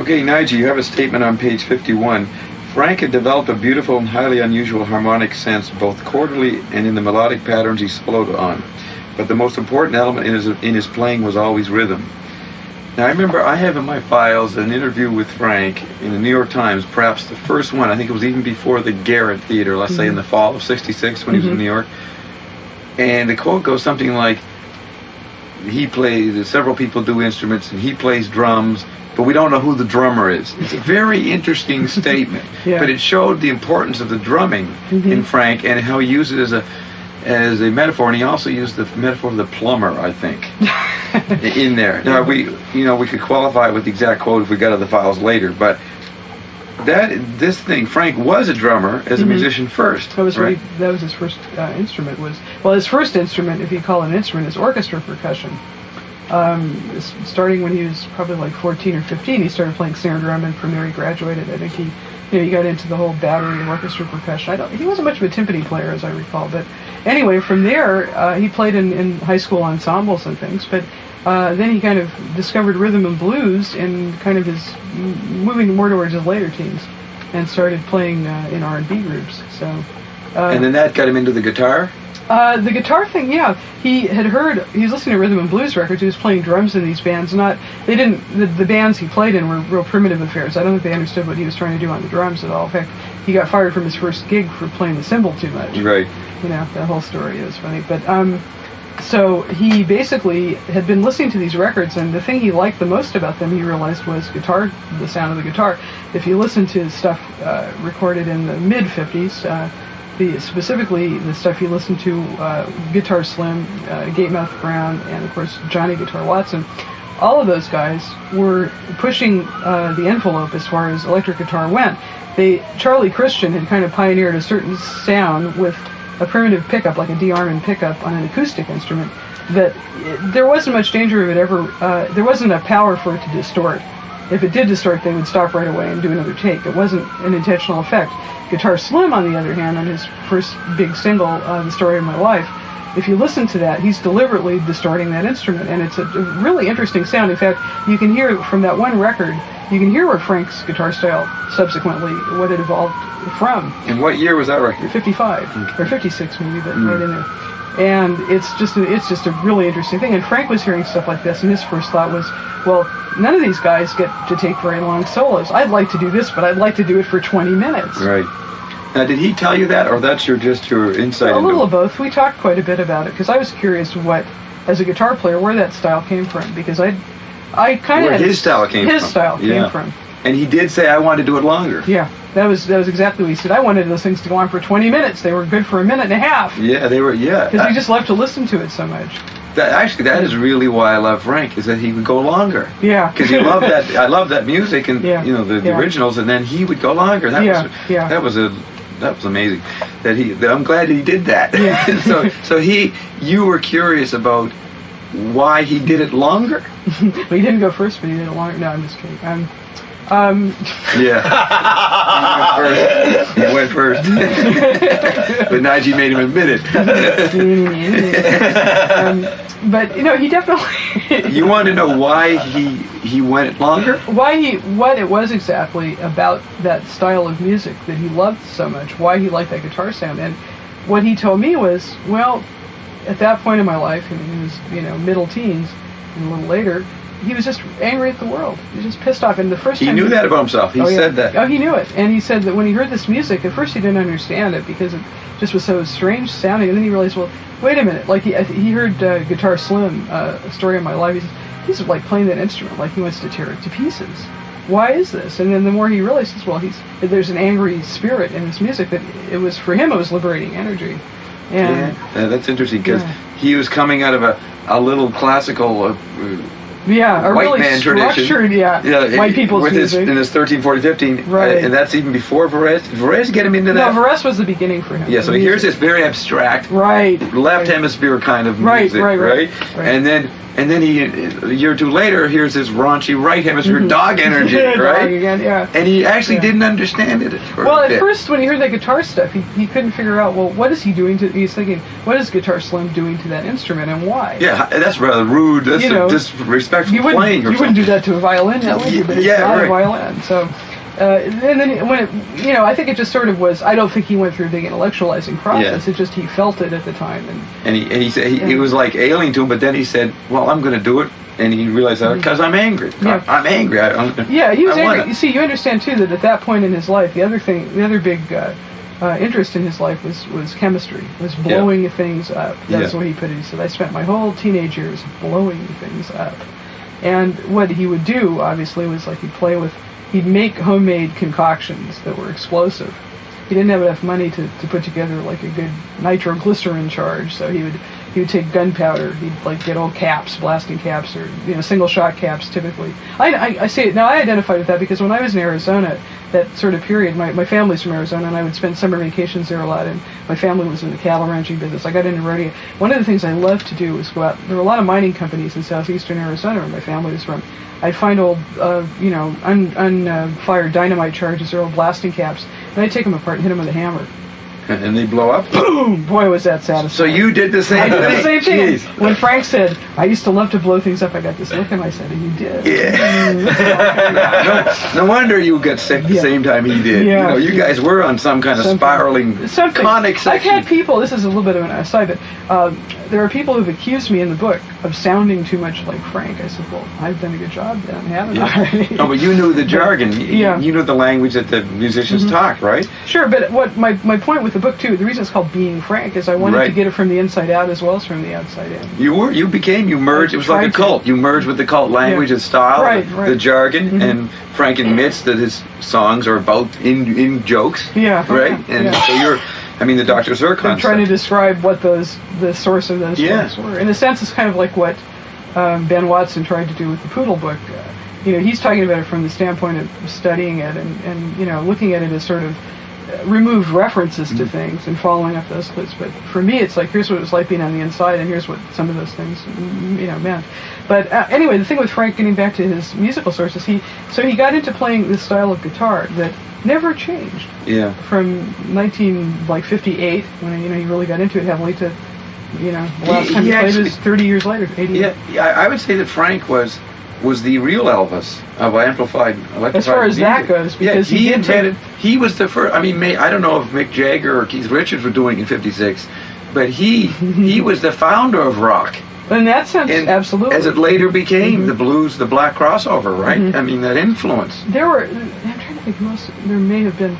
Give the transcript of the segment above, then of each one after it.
Okay, Nigey, you have a statement on page 51. Frank had developed a beautiful and highly unusual harmonic sense, both chordally and in the melodic patterns he soloed on. But the most important element in his playing was always rhythm. Now, I remember I have in my files an interview with Frank in the New York Times, perhaps the first one. I think it was even before the Garrett Theater, let's say in the fall of '66 when he was in New York. And the quote goes something like, he plays, several people do instruments, and he plays drums, but we don't know who the drummer is. It's a very interesting statement, but it showed the importance of the drumming in Frank and how he used it as a metaphor, and he also used the metaphor of the plumber, I think, in there. Now, we could qualify it with the exact quote if we got to the files later, but Frank was a drummer as a musician first. That was right? That was his first instrument. His first instrument, if you call it an instrument, is orchestra percussion. Starting when he was probably like 14 or 15, he started playing snare drum, and from there he graduated. I think he got into the whole battery of orchestra percussion. He wasn't much of a timpani player, as I recall, but anyway, from there he played in high school ensembles and things, but then he kind of discovered rhythm and blues in kind of his moving more towards his later teens, and started playing in R&B groups. So, and then that got him into the guitar. The guitar thing, he was listening to rhythm and blues records. He was playing drums in these bands. The bands he played in were real primitive affairs. I don't think they understood what he was trying to do on the drums at all. In fact, he got fired from his first gig for playing the cymbal too much. Right. That whole story is funny. But so he basically had been listening to these records, and the thing he liked the most about them, he realized, was guitar, the sound of the guitar. If you listen to stuff recorded in the mid-'50s, specifically the stuff you listen to, Guitar Slim, Gatemouth Brown, and of course Johnny Guitar Watson, all of those guys were pushing the envelope as far as electric guitar went. Charlie Christian had kind of pioneered a certain sound with a primitive pickup, like a D. Armand pickup on an acoustic instrument, that there wasn't much danger of it ever, there wasn't enough power for it to distort. If it did distort, they would stop right away and do another take. It wasn't an intentional effect. Guitar Slim, on the other hand, on his first big single, The Story of My Life, if you listen to that, he's deliberately distorting that instrument, and it's a really interesting sound. In fact, you can hear from that one record, you can hear where Frank's guitar style subsequently, what it evolved from. And what year was that record? 55, or 56 maybe, but right in there. And it's just a really interesting thing. And Frank was hearing stuff like this, and his first thought was, well, none of these guys get to take very long solos. I'd like to do this, but I'd like to do it for 20 minutes. Right. Now, did he tell you that, or that's just your insight? A little of both. We talked quite a bit about it, because I was curious as a guitar player, where that style came from, because I kind of where his style came from. And he did say, I want to do it longer. Yeah, that was exactly what he said. I wanted those things to go on for 20 minutes. They were good for a minute and a half. Yeah, they were, Because he just loved to listen to it so much. That is really why I love Frank, is that he would go longer. Yeah. Because he loved that. I love that music and the originals, and then he would go longer. That was amazing. I'm glad that he did that. Yeah. so you were curious about why he did it longer? Well, he didn't go first, but he did it longer. No, I'm just kidding. Yeah. He went first. But Nigey made him admit it. But he definitely. You want to know why he went longer? What it was exactly about that style of music that he loved so much, why he liked that guitar sound. And what he told me was, well, at that point in my life, and he was, middle teens and a little later, he was just angry at the world. He was just pissed off. And the first time he knew that about himself. He said that. Oh, he knew it. And he said that when he heard this music, at first he didn't understand it because it just was so strange sounding. And then he realized, well, wait a minute. Like he heard Guitar Slim, A Story of My Life. He says, he's like playing that instrument like he wants to tear it to pieces. Why is this? And then the more he realizes, well, there's an angry spirit in this music that it was, for him, it was liberating energy. And that's interesting because he was coming out of a little classical a white really man structured, tradition. White people's music. In his 13, 14, 15. Right. And that's even before Varese. Did Varese get him into that? No, Varese was the beginning for him. Yeah, so here's this very abstract left hemisphere kind of music, right? And then And then a year or two later, here's this raunchy right hemisphere dog energy, right? Dog again, yeah. And he actually didn't understand it. Well, at first, when he heard that guitar stuff, he couldn't figure out, well, what is he doing to... He's thinking, what is Guitar Slim doing to that instrument, and why? Yeah, that's rather rude. That's disrespectful playing. You wouldn't do that to a violin, now, would you? But it's not a violin, so... and then when it, I think it just sort of was. I don't think he went through a big intellectualizing process. It just he felt it at the time, and he said it was like alien to him. But then he said, "Well, I'm going to do it," and he realized that because I'm angry. Yeah. I'm angry. He was angry. You see, you understand too that at that point in his life, the other big interest in his life was chemistry, was blowing things up. That's what he put it. He said, "I spent my whole teenage years blowing things up," and what he would do, obviously, was like he'd make homemade concoctions that were explosive. He didn't have enough money to put together like a good nitroglycerin charge, so he would take gunpowder. He'd like get old caps, blasting caps, or single shot caps typically. I say it now. I identified with that because when I was in Arizona, that sort of period, my family's from Arizona, and I would spend summer vacations there a lot. And my family was in the cattle ranching business. I got into rodeo. One of the things I loved to do was go out. There were a lot of mining companies in southeastern Arizona where my family was from. I'd find old, unfired dynamite charges or old blasting caps, and I'd take them apart and hit them with a hammer. And they blow up? Boom! Boy, was that satisfying. So you did the same thing? I did the same thing. Jeez. When Frank said, I used to love to blow things up, I got this look, and I said, and you did. Yeah. No wonder you got sick the same time he did. Yeah. You guys were on some kind of spiraling conic section. I've had people, this is a little bit of an aside, but there are people who've accused me in the book of sounding too much like Frank. I said, well, I've done a good job then, haven't I? No, but you knew the jargon. You knew the language that the musicians talked, right? Sure, but what my point with the book, too, the reason it's called Being Frank is I wanted to get it from the inside out as well as from the outside in. You merged, it was like a cult. You merged with the cult language and style, the jargon, and Frank admits that his songs are about in jokes, right? And so you're... the Dr. Zirk concept. I'm trying to describe what the source of those jokes were. In a sense, it's kind of like what Ben Watson tried to do with the Poodle book. He's talking about it from the standpoint of studying it and looking at it as sort of removed references to things and following up those clips. But for me, it's like, here's what it was like being on the inside, and here's what some of those things, meant. But anyway, the thing with Frank, getting back to his musical sources, he got into playing this style of guitar that never changed. Yeah. From 1958, when he really got into it heavily, to the last time he played was 30 years later, 80. Yeah, I would say that Frank was the real Elvis of amplified electrified as far as music. That goes, because he invented. He was the first. I don't know if Mick Jagger or Keith Richards were doing it in '56, but he was the founder of rock. In that sense, absolutely. As it later became the blues, the black crossover, right? That influence. I'm trying to think who else. There may have been.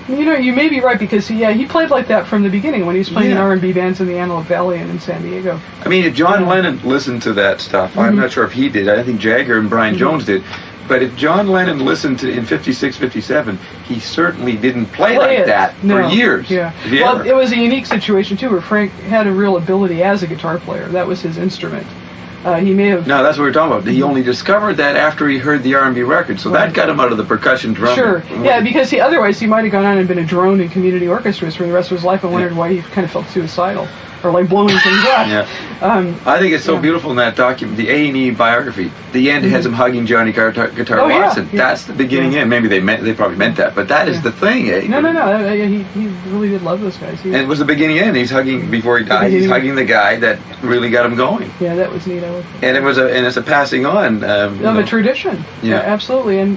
You may be right, because he played like that from the beginning when he was playing in R&B bands in the Antelope Valley and in San Diego. If John Lennon listened to that stuff, I'm not sure if he did. I think Jagger and Brian Jones did. But if John Lennon listened to in 56, 57, he certainly didn't play like that for years. Yeah. Well, it was a unique situation too, where Frank had a real ability as a guitar player. That was his instrument. He may have... No, that's what we're talking about. He only discovered that after he heard the R&B record, so that got him out of the percussion drum. Sure, because otherwise he might have gone on and been a drone in community orchestras for the rest of his life and wondered why he kind of felt suicidal, or like blowing things up. I think it's so beautiful in that document, the A&E biography. The end has him hugging Johnny Guitar Watson. That's the beginning end. Maybe they probably meant that, but that is the thing. No. He really did love those guys. And it was the beginning end. He's hugging, before he died, he's hugging the guy that really got him going. Yeah, that was neat. And it's a passing on of a tradition. Yeah, absolutely. And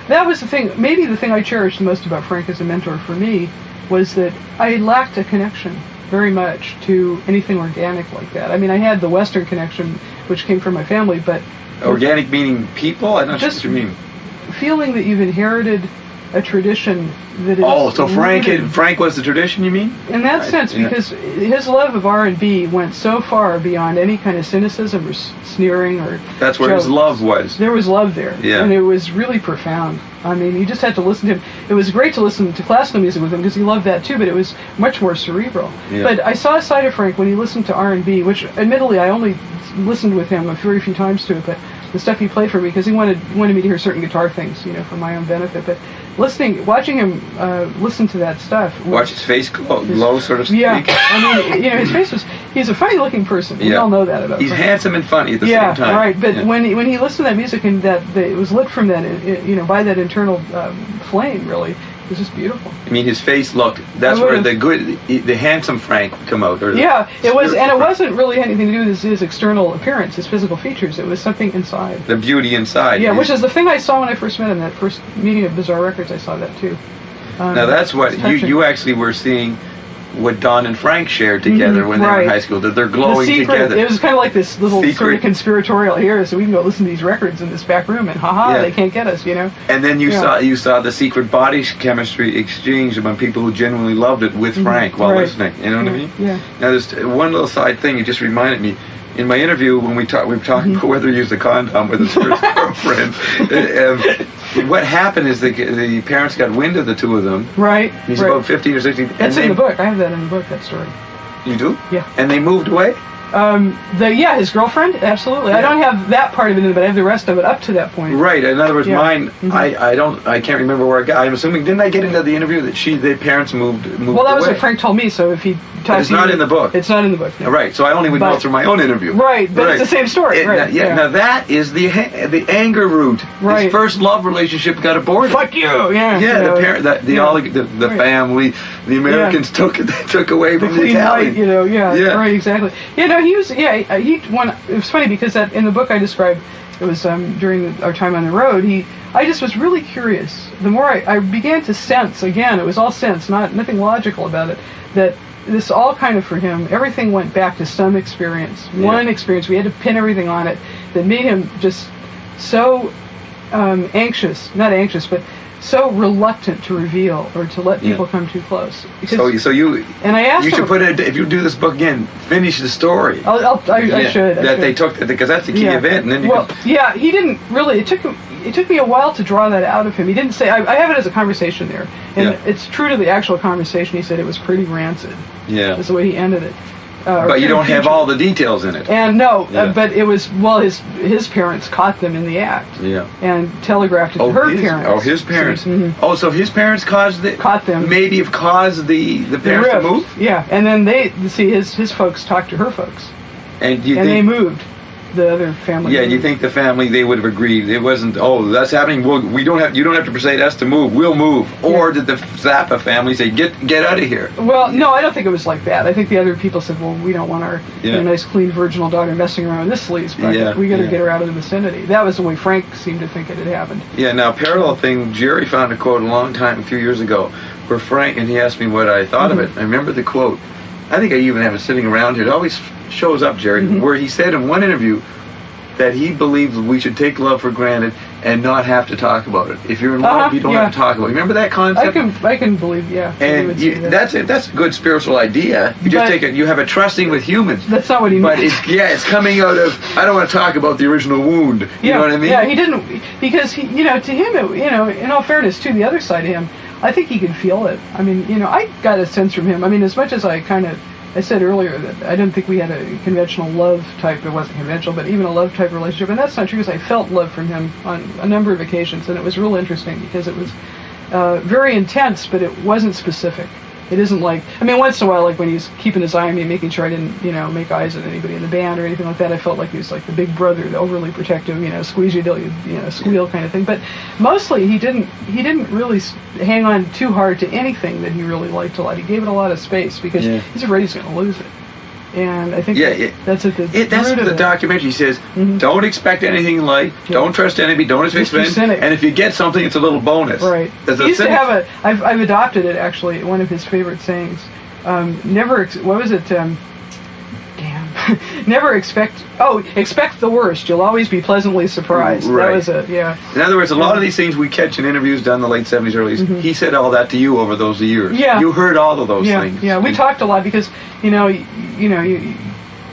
that was the thing. Maybe the thing I cherished the most about Frank as a mentor for me was that I lacked a connection very much to anything organic like that. I had the Western connection, which came from my family, but... Organic meaning people? I'm not sure what you mean. Feeling that you've inherited a tradition that is... so Frank was the tradition, you mean? In that sense, because his love of R&B went so far beyond any kind of cynicism or sneering or... That's where his love was. There was love there. Yeah. And it was really profound. You just had to listen to him. It was great to listen to classical music with him because he loved that too, but it was much more cerebral. Yeah. But I saw a side of Frank when he listened to R&B, which admittedly I only listened with him a very few times to it, but the stuff he played for me because he wanted me to hear certain guitar things, you know, for my own benefit. But watching him listen to that stuff. Watch his face glow, so to speak. Yeah, I mean, you know, his face was—he's a funny-looking person. We all know that about him. He's handsome and funny at the same time. Yeah, right. But when he listened to that music and it was lit from that, you know, by that internal flame, really. It was just beautiful. I mean, his face looked. That's where the handsome Frank come out. Or it was, and it wasn't really anything to do with his external appearance, his physical features. It was something inside. The beauty inside. Yeah, which is the thing I saw when I first met him. That first meeting of Bizarre Records, I saw that too. Now that's what you actually were seeing. What Don and Frank shared together when they were in high school, that they're glowing together. It was kind of like this little sort of conspiratorial here, so we can go listen to these records in this back room, and they can't get us, you know. And then you saw the secret body chemistry exchange among people who genuinely loved it with Frank while listening. You know what I mean? Yeah. Now there's one little side thing you just reminded me. In my interview, when we were talking about whether he used a condom with his first girlfriend, what happened is the parents got wind of the two of them. Right. He's about 15 or 16. That's in the book. I have that in the book, that story. You do? Yeah. And they moved away? His girlfriend, absolutely. Yeah. I don't have that part of it in it, but I have the rest of it up to that point. Right. In other words, mine, I can't remember where I got. I'm assuming, didn't I get into the interview that the parents moved Well, that away? was what Frank told me, so if he talks It's not in the book. It's not in the book. No. Right. So I only would know through my own interview. Right, but it's the same story. Now that is the anger root. Right. His first love relationship got aborted. Fuck you. Yeah. Yeah. The parent, the family, the Americans took away from the Italian. Right, you know. Yeah. Right. Exactly. You know, he was. Yeah. It was funny because in the book I described, it was during our time on the road. I just was really curious. The more I began to sense, again, it was all sense, nothing logical about it, that this all kind of for him, everything went back to some experience, one experience. We had to pin everything on it that made him just so not anxious, but so reluctant to reveal or to let people come too close. Because, so you and I asked you should him, put it, if you do this book again, finish the story. I should. They took, because that's the key event, and then he didn't really. It took me a while to draw that out of him. He didn't say. I have it as a conversation there, and it's true to the actual conversation. He said it was pretty rancid. Yeah, that's the way he ended it. But you don't have all the details in it. And but it was, his parents caught them in the act. Yeah. And telegraphed it to her parents. Oh, his parents. Mm-hmm. Oh, so his parents caught them. Maybe have caused the parents to move? Yeah. And then his folks talked to her folks. And they moved. The other family. Yeah, and you think the family, they would have agreed. It wasn't, that's happening. Well, you don't have to persuade us to move. We'll move. Or did the Zappa family say, get out of here? Well, no, I don't think it was like that. I think the other people said, well, we don't want our nice, clean, virginal daughter messing around this sleaze bucket. We got to get her out of the vicinity. That was the way Frank seemed to think it had happened. Yeah, now, parallel thing, Jerry found a quote a few years ago, where Frank, and he asked me what I thought of it. I remember the quote. I think I even have it sitting around here. It always shows up, Jerry, where he said in one interview that he believes we should take love for granted and not have to talk about it. If you're in love, you don't have to talk about it. Remember that concept? I can believe, And that's a good spiritual idea. You just take it. You have a trusting with humans. That's not what he meant. But it's coming out of, I don't want to talk about the original wound. You know what I mean? Yeah, he didn't, because to him, in all fairness, too, the other side of him, I think he could feel it. I mean, I got a sense from him. I mean, as much as I said earlier that I didn't think we had a conventional love type. It wasn't conventional, but even a love type relationship. And that's not true, because I felt love from him on a number of occasions, and it was real interesting because it was very intense, but it wasn't specific. It isn't like, once in a while, like when he's keeping his eye on me, making sure I didn't, make eyes at anybody in the band or anything like that, I felt like he was like the big brother, the overly protective, squeeze you till you, squeal kind of thing. But mostly he didn't really hang on too hard to anything that he really liked a lot. He gave it a lot of space because he's afraid he's going to lose it. And I think that's at the that's root of the documentary. He says, don't expect anything in life, don't trust anybody, don't expect anything, and if you get something, it's a little bonus. Right. He used to have I've adopted it, actually, one of his favorite sayings. Never expect the worst. You'll always be pleasantly surprised. Right. That was it, In other words, a lot of these things we catch in interviews done in the late 70s, early 80s, he said all that to you over those years. Yeah. You heard all of those things. Yeah, we talked a lot because, you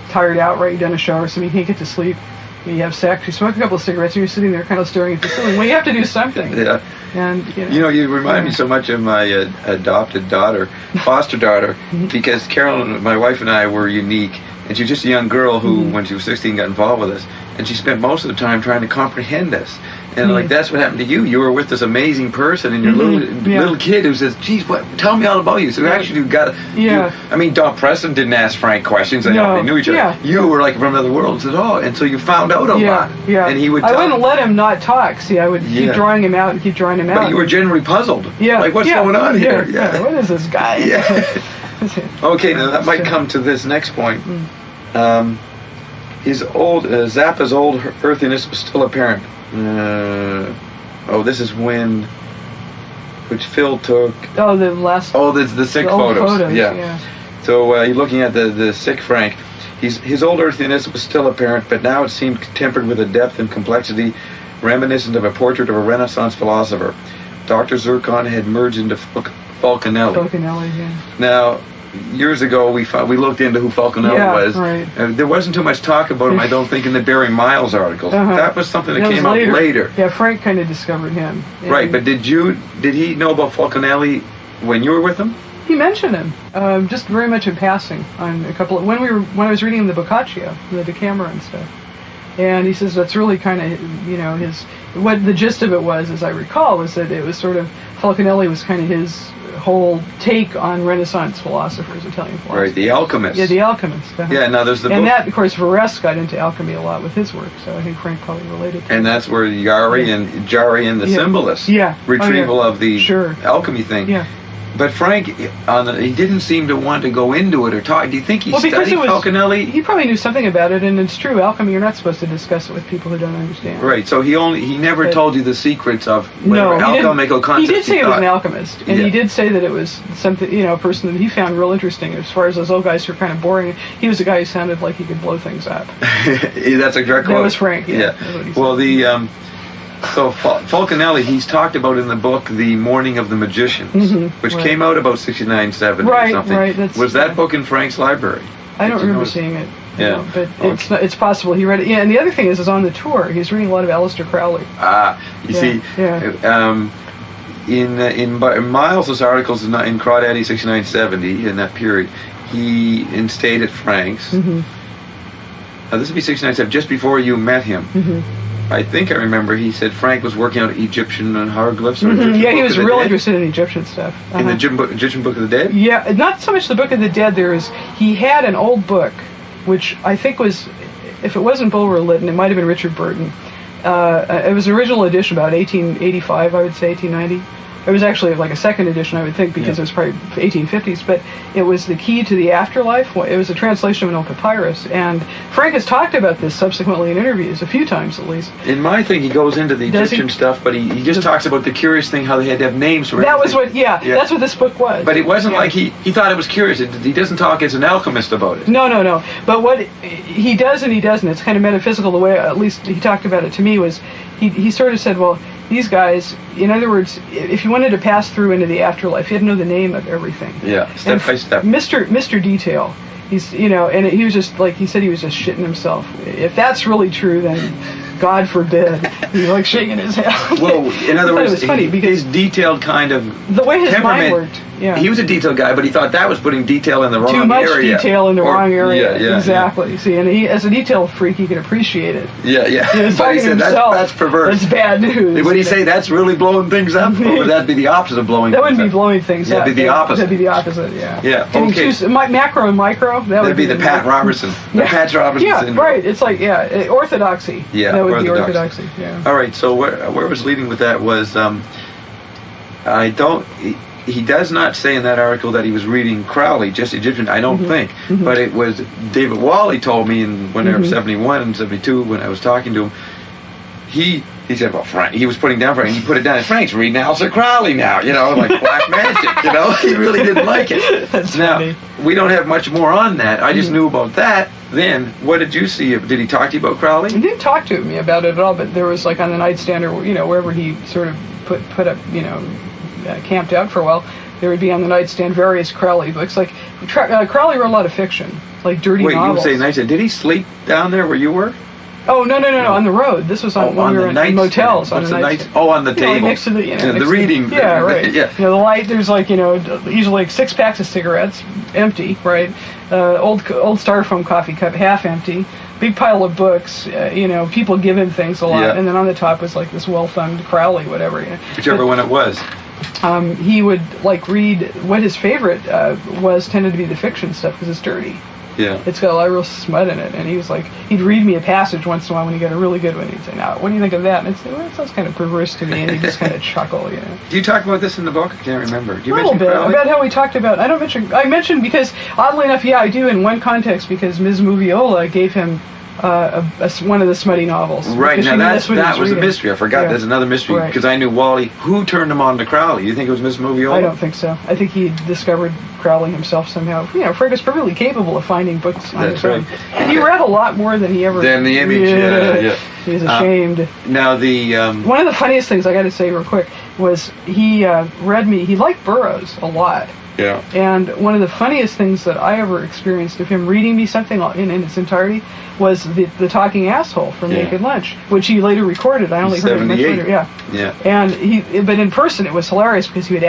tired out, right? You've done a show or something, you can't get to sleep. You have sex, you smoke a couple of cigarettes, and you're sitting there kind of staring at the ceiling. Well, you have to do something. Yeah. And you remind me so much of my adopted daughter, foster daughter, because Carolyn, my wife, and I were unique and she was just a young girl who, when she was 16, got involved with us, and she spent most of the time trying to comprehend us. And like that's what happened to you. You were with this amazing person, and your little kid who says, "Geez, tell me all about you." So actually, you got I mean, Don Preston didn't ask Frank questions. They knew each other. You were like from another world, and said, "Oh," and so you found out a lot. Yeah. And he would. I wouldn't let him not talk. See, I would keep drawing him out and keep drawing him out. But you were generally puzzled. Yeah. Like, what's going on here? Yeah. What is this guy? Okay, now that might come to this next point. His old Zappa's old earthiness was still apparent. This is which Phil took. Oh, the last. Oh, the sick photos. Yeah. So you're looking at the sick Frank. His old earthiness was still apparent, but now it seemed tempered with a depth and complexity reminiscent of a portrait of a Renaissance philosopher. Dr. Zircon had merged into Falconelli. Falconelli, yeah. Now, years ago, we looked into who Falconelli was. Right. There wasn't too much talk about him, I don't think, in the Barry Miles articles. That was something that came out later. Yeah, Frank kind of discovered him. Right, but did he know about Falconelli when you were with him? He mentioned him, just very much in passing on a couple of when I was reading him the Boccaccio, the Decameron stuff, and he says that's really kind of what the gist of it was, as I recall, was that it was sort of Falconelli was kind of his whole take on Renaissance philosophers, Italian philosophers. Right, the alchemist. Yeah, the alchemist. Yeah, now there's the and book. that, of course, Varese got into alchemy a lot with his work, so I think Frank probably related to and that. that's where Jari and the Symbolists retrieval of the alchemy thing. Yeah. But Frank, he didn't seem to want to go into it or talk. Do you think he studied Falconelli? He probably knew something about it, and it's true. Alchemy, you're not supposed to discuss it with people who don't understand. Right. So he never told you the secrets of alchemical concepts. He did say he was an alchemist, and he did say that it was something, a person that he found real interesting. As far as those old guys who are kind of boring, he was a guy who sounded like he could blow things up. That's a direct quote. That was Frank. Yeah. Well, so Falconelli, he's talked about in the book The Morning of the Magicians, which came out about 69, 70 or something. Right. Was that book in Frank's library? I don't remember seeing it. Yeah. But it's possible he read it. Yeah, and the other thing is on the tour, he's reading a lot of Aleister Crowley. See, in Miles' articles in Crawdaddy 69, 70, in that period, he stayed at Frank's. This would be 69, 70, just before you met him. I think I remember he said Frank was working out Egyptian hieroglyphs. Or yeah, he was real interested in Egyptian stuff. In the Egyptian Book of the Dead? Yeah, not so much the Book of the Dead. He had an old book, which I think was, if it wasn't Bulwer Lytton, it might have been Richard Burton. It was an original edition, about 1885, I would say, 1890. It was actually like a second edition, I would think, because it was probably 1850s, but it was The Key to the Afterlife. It was a translation of an old papyrus, and Frank has talked about this subsequently in interviews, a few times at least. In my thing, he goes into the Egyptian stuff, but he just talks about the curious thing, how they had to have names for that everything. That's what this book was. But it wasn't like he thought it was curious. He doesn't talk as an alchemist about it. No. But what he does and he doesn't, it's kind of metaphysical. The way, at least he talked about it to me, was he sort of said, well, these guys, in other words, if you wanted to pass through into the afterlife, you had to know the name of everything. Yeah, step by step. Mr. Detail. He's, and he was just, like he said, he was just shitting himself. If that's really true, then God forbid. He's like shaking his head. Well, in other words, it was funny because his detailed kind of the way his mind worked. Yeah. He was a detail guy, but he thought that was putting detail in the wrong area. Too much detail in the wrong area. Yeah, exactly. See, and he, as a detail freak, he could appreciate it. Yeah. He was talking to himself. That's perverse. That's bad news. Would he say that's really blowing things up? Or would that be the opposite of blowing things up? That wouldn't be blowing things up. That'd be the opposite. That'd be the opposite, yeah. Yeah, okay. Macro and micro, that'd be the Pat Robertson. The Pat Robertson syndrome. Right. It's like, orthodoxy. Yeah, that would be orthodoxy. Yeah. All right, so where I was leading with that was, he does not say in that article that he was reading Crowley, just Egyptian, I don't think. But it was David Wally told me when I was 71 and 72 when I was talking to him. He said, well, Frank, he was putting down Frank, he put it down, and Frank's reading Aleister Crowley now, like black magic, he really didn't like it. That's now, funny. We don't have much more on that. I just knew about that. Then, what did you see? Did he talk to you about Crowley? He didn't talk to me about it at all, but there was like on the nightstand or, wherever he sort of put up, camped out for a while, there would be on the nightstand various Crowley books. Like, Crowley wrote a lot of fiction, like dirty novels. Wait, you would say nightstand. Did he sleep down there where you were? Oh, no, on the road. This was on when we were in motels. What's the night? Oh, on the table. Like next to the, the reading. Yeah, right. Yeah. The light, there's like, usually like 6 packs of cigarettes, empty, right? Old styrofoam coffee cup, half empty. Big pile of books, people give him things a lot. Yeah. And then on the top was like this well-thumbed Crowley, whatever. Whichever one it was. He would like read what his favorite tended to be the fiction stuff because it's dirty. Yeah. It's got a lot of real smut in it. And he was like, he'd read me a passage once in a while when he got a really good one. He'd say, now, what do you think of that? And I'd say, well, it sounds kind of perverse to me. And he'd just kind of chuckle, Do you talk about this in the book? I can't remember. Do you a little bit. Crowley? About how we talked about, I mentioned because, oddly enough, yeah, I do in one context because Ms. Moviola gave him one of the smutty novels. Right, now that was a reading. Mystery. I forgot there's another mystery because I knew Wally. Who turned him on to Crowley? You think it was Miss Moviola? I don't think so. I think he discovered Crowley himself somehow. Frank was perfectly capable of finding books on his own. And he read a lot more than he ever... Than the image, yeah. He was ashamed. Now the... One of the funniest things, I got to say real quick, was he read me... He liked Burroughs a lot. Yeah. And one of the funniest things that I ever experienced of him reading me something in its entirety was the Talking Asshole from Naked Lunch, which he later recorded. I only heard it much later. Yeah. And but in person it was hilarious because he would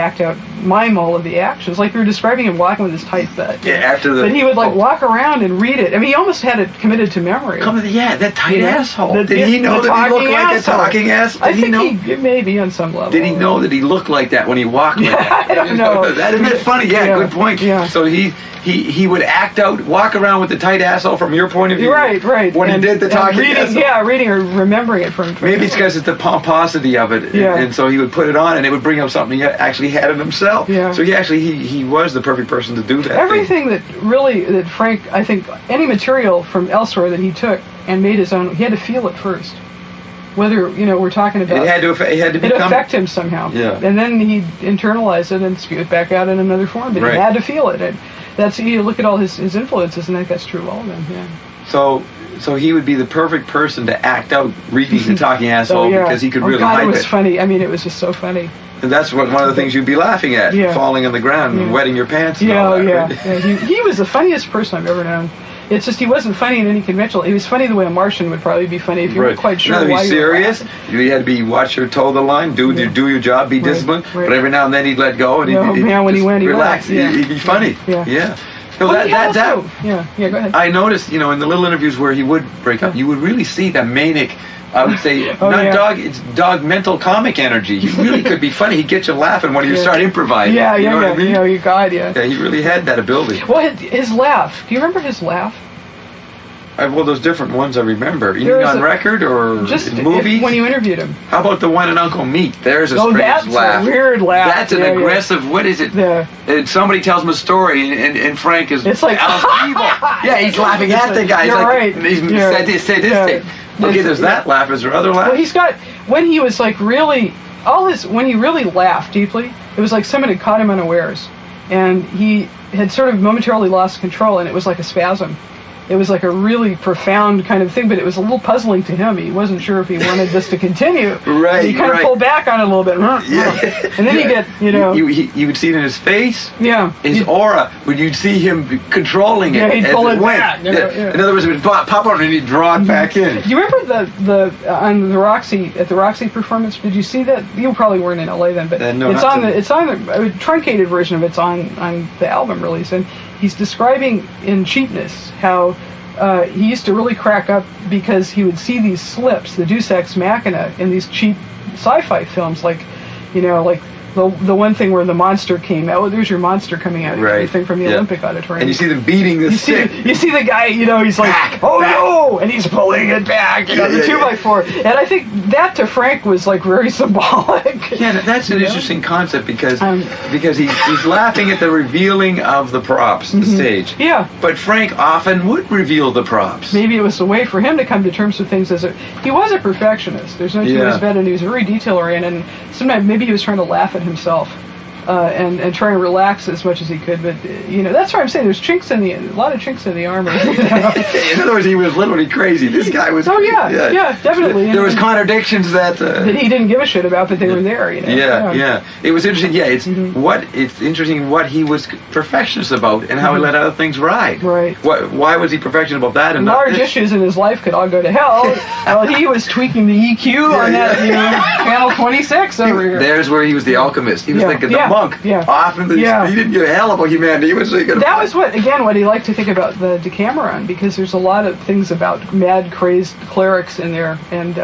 mime all of the actions. Like we were describing him walking with his tight butt. Yeah, after the... But he would walk around and read it. I mean, he almost had it committed to memory. That tight asshole. Did he know that he looked like a talking asshole? I think he maybe on some level. Did he know that he looked like that when he walked like that? I don't know. Isn't that funny? Yeah, good point. Yeah. So he would walk around with the tight asshole from your point of view. Right. When he did the talking asshole. Yeah, reading or remembering it from... Maybe it's because it's the pomposity of it. Yeah. And so he would put it on and it would bring up something he actually had in himself. Yeah. So he was the perfect person to do that. Everything that Frank, I think, any material from elsewhere that he took and made his own, he had to feel it first. Whether, we're talking about... It affect him somehow. Yeah. And then he'd internalize it and spew it back out in another form. But he had to feel it. And you look at all his influences, and I think that's true of all of them, yeah. So he would be the perfect person to act out reading the talking asshole because he could really hype it. It was funny. I mean, it was just so funny. And that's one of the things you'd be laughing at, falling on the ground and wetting your pants and all that. Yeah. He was the funniest person I've ever known. It's just he wasn't funny in any conventional. He was funny the way a Martian would probably be funny if you weren't quite sure why you were laughing. You had to watch your toe the line, do your job, be disciplined. Right. But every now and then he'd let go and when he went, relax. He'd be funny. Yeah. So go ahead. I noticed, in the little interviews where he would break up, you would really see the manic, I would say, it's dog mental comic energy. He really could be funny. He'd get you laughing when you start improvising. What I mean? Yeah, he really had that ability. Well, his laugh. Do you remember his laugh? Well, those different ones I remember. You mean on record or just in movies? When you interviewed him. How about the one in Uncle Meat? There's a strange that's laugh. A weird laugh. That's an aggressive. What is it? And somebody tells him a story, and Frank is it's like evil. Yeah, he's laughing at the guy. He's right. He said this thing. Okay, there's that laugh. Is there other laughs? Well, he's got when he was like really when he really laughed deeply, it was like someone had caught him unawares, and he had sort of momentarily lost control, and it was like a spasm. It was like a really profound kind of thing, but it was a little puzzling to him. He wasn't sure if he wanted this to continue. Right. He kind of pulled back on it a little bit. And then you get, You would see it in his face. Yeah. His aura. When you'd see him controlling it. Yeah, he'd pull it back. In other words, it would pop out and he'd draw it back in. Do you remember on the Roxy performance? Did you see that? You probably weren't in LA then, but no, it's on the truncated version of it's on the album release, and he's describing in Cheapness how he used to really crack up because he would see these slips, the Deus Ex Machina, in these cheap sci-fi films, like the one thing where the monster came out. There's your monster coming out. Right. Thing from the Olympic Auditorium. And you see them beating the stick. You see the guy, he's like, back. No! And he's pulling it back, the 2x4. And I think that to Frank was like very symbolic. Yeah, that's an interesting concept because he's laughing at the revealing of the props, the stage. Yeah. But Frank often would reveal the props. Maybe it was a way for him to come to terms with things he was a perfectionist. There's no two ways about it, and he was very detail oriented, and sometimes maybe he was trying to laugh at himself. and try and relax as much as he could. But that's why I'm saying there's a lot of chinks in the armor. In other words, he was literally crazy. This guy was. Oh yeah, definitely. There was contradictions that he didn't give a shit about, but they were there. Yeah. It was interesting. Yeah, it's interesting what he was perfectionist about and how he let other things ride. Right. Why was he perfectionist about that? And large issues in his life could all go to hell. Well, he was tweaking the EQ on that channel 26 over here. There's where he was the alchemist. He was thinking the monk. Yeah. Often he didn't give a hell about humanity. He was thinking that was what he liked to think about the Decameron, because there's a lot of things about mad, crazed clerics in there, and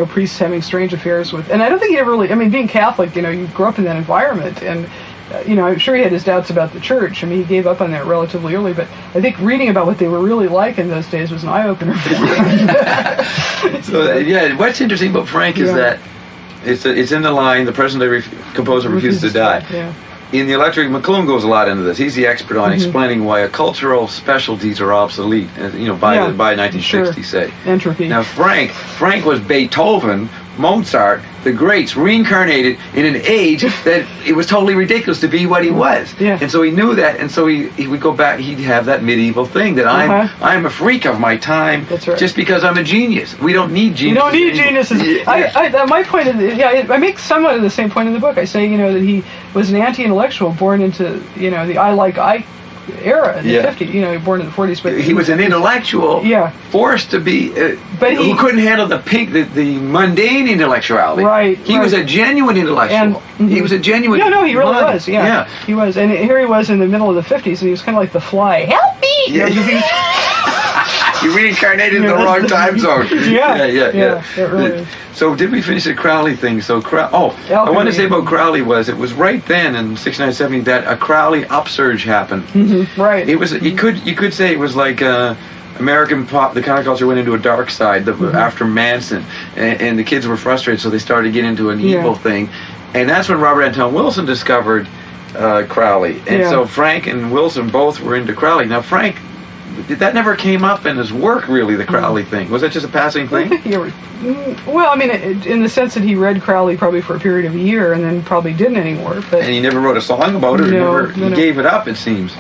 priests having strange affairs with. And I don't think he ever really. I mean, being Catholic, you grew up in that environment, and I'm sure he had his doubts about the church. I mean, he gave up on that relatively early, but I think reading about what they were really like in those days was an eye opener for him. So what's interesting about Frank is that. It's in the line, the present-day composer refuses to die. Yeah. In the electric, McLuhan goes a lot into this. He's the expert on explaining why cultural specialties are obsolete, by 1960, say. Entropy. Now, Frank was Beethoven, Mozart, the greats, reincarnated in an age that it was totally ridiculous to be what he was. Yeah. And so he knew that, and so he would go back, he'd have that medieval thing that I'm a freak of my time. That's right. Just because I'm a genius. We don't need geniuses. You don't need geniuses. Yeah. My point is, I make somewhat of the same point in the book. I say, that he was an anti-intellectual born into, the I era in the 50s, born in the 40s. But he was an intellectual, forced to be, but who couldn't handle the mundane intellectuality. Right. He was a genuine intellectual. And, he was a genuine. No, he really was. Yeah, he was. And here he was in the middle of the 50s, and he was kind of like the Fly. Help me! You reincarnated in the wrong time zone. Yeah. It really is. So did we finish the Crowley thing? So I want to say about Crowley it was right then in 69, 70 that a Crowley upsurge happened. Mm-hmm. Right. It was you could say it was like American pop. The counterculture went into a dark side after Manson, and the kids were frustrated, so they started to get into an evil thing, and that's when Robert Anton Wilson discovered Crowley, and so Frank and Wilson both were into Crowley. Now Frank. That never came up in his work, really, the Crowley thing. Was that just a passing thing? Well, I mean, in the sense that he read Crowley probably for a period of a year and then probably didn't anymore. But and he never wrote a song about it? He gave it up, it seems.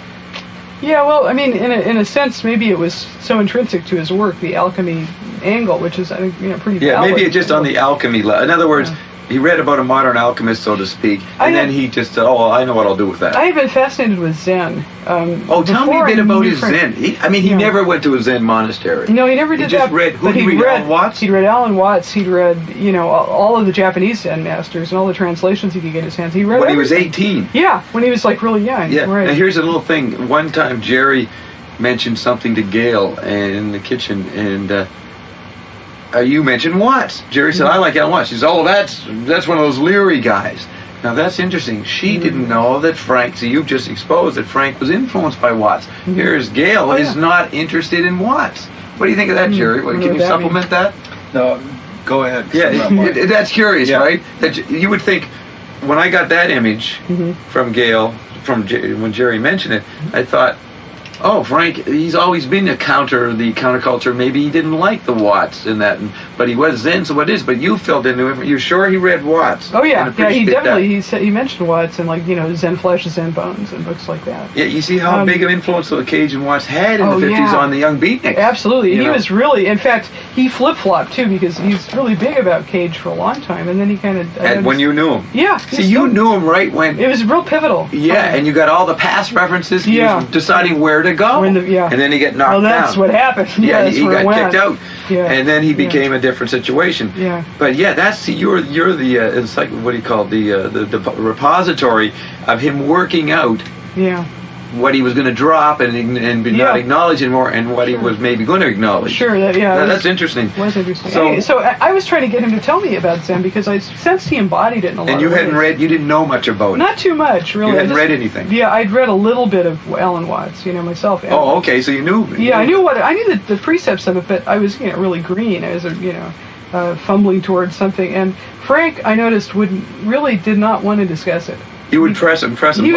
Yeah, well, I mean, in a sense, maybe it was so intrinsic to his work, the alchemy angle, which is, I think, pretty valid. Yeah, maybe it's just on the alchemy level. In other words... He read about a modern alchemist, so to speak, and then he just said, I know what I'll do with that. I have been fascinated with Zen. Tell me a bit about his Zen. He never went to a Zen monastery. No, he never did that. Who did he read? Alan Watts? He'd read Alan Watts. He'd read, all of the Japanese Zen masters and all the translations he could get his hands. He read when he was 18. Yeah, when he was really young. Yeah. Right. Now here's a little thing. One time Jerry mentioned something to Gail in the kitchen, and you mentioned Watts. Jerry said, I like Alan Watts. She said, that's one of those Leary guys. Now that's interesting. She didn't know that Frank, so you've just exposed that Frank was influenced by Watts. Here's Gail is not interested in Watts. What do you think of that, Jerry? Can you supplement that? No, go ahead. Yeah, that's curious, right? That you would think, when I got that image from Gail, when Jerry mentioned it, I thought, Frank, he's always been the counterculture. Maybe he didn't like the Watts in that, but he was Zen, so what is? But you filled into him. You're sure he read Watts? Oh yeah, he definitely. He mentioned Watts and Zen Flesh, Zen Bones, and books like that. Yeah, you see how big of influence the Cage and Watts had in the 50s on the young beatniks. Absolutely, he was really. In fact, he flip-flopped too, because he's really big about Cage for a long time, and then he kind of. When you knew him. Yeah. See, you knew him right when. It was real pivotal. Yeah, and you got all the past references. He was deciding where to go. And then he get knocked down. Well, that's what happened. Yeah, he got kicked out. Yeah. And then he became a different situation. Yeah. But you're the it's like, what do you call it, the repository of him working out. Yeah. What he was going to drop and not acknowledge anymore, and what he was maybe going to acknowledge. Sure, that's interesting. Was interesting. So I was trying to get him to tell me about Zen because I sensed he embodied it in a lot of ways. And you didn't know much about it. Not too much, really. You hadn't read anything. Yeah, I'd read a little bit of Alan Watts, myself. Okay, so you knew. Yeah, I knew the precepts of it, but I was really green. I was fumbling towards something, and Frank, I noticed, did not want to discuss it. You would press him. Because he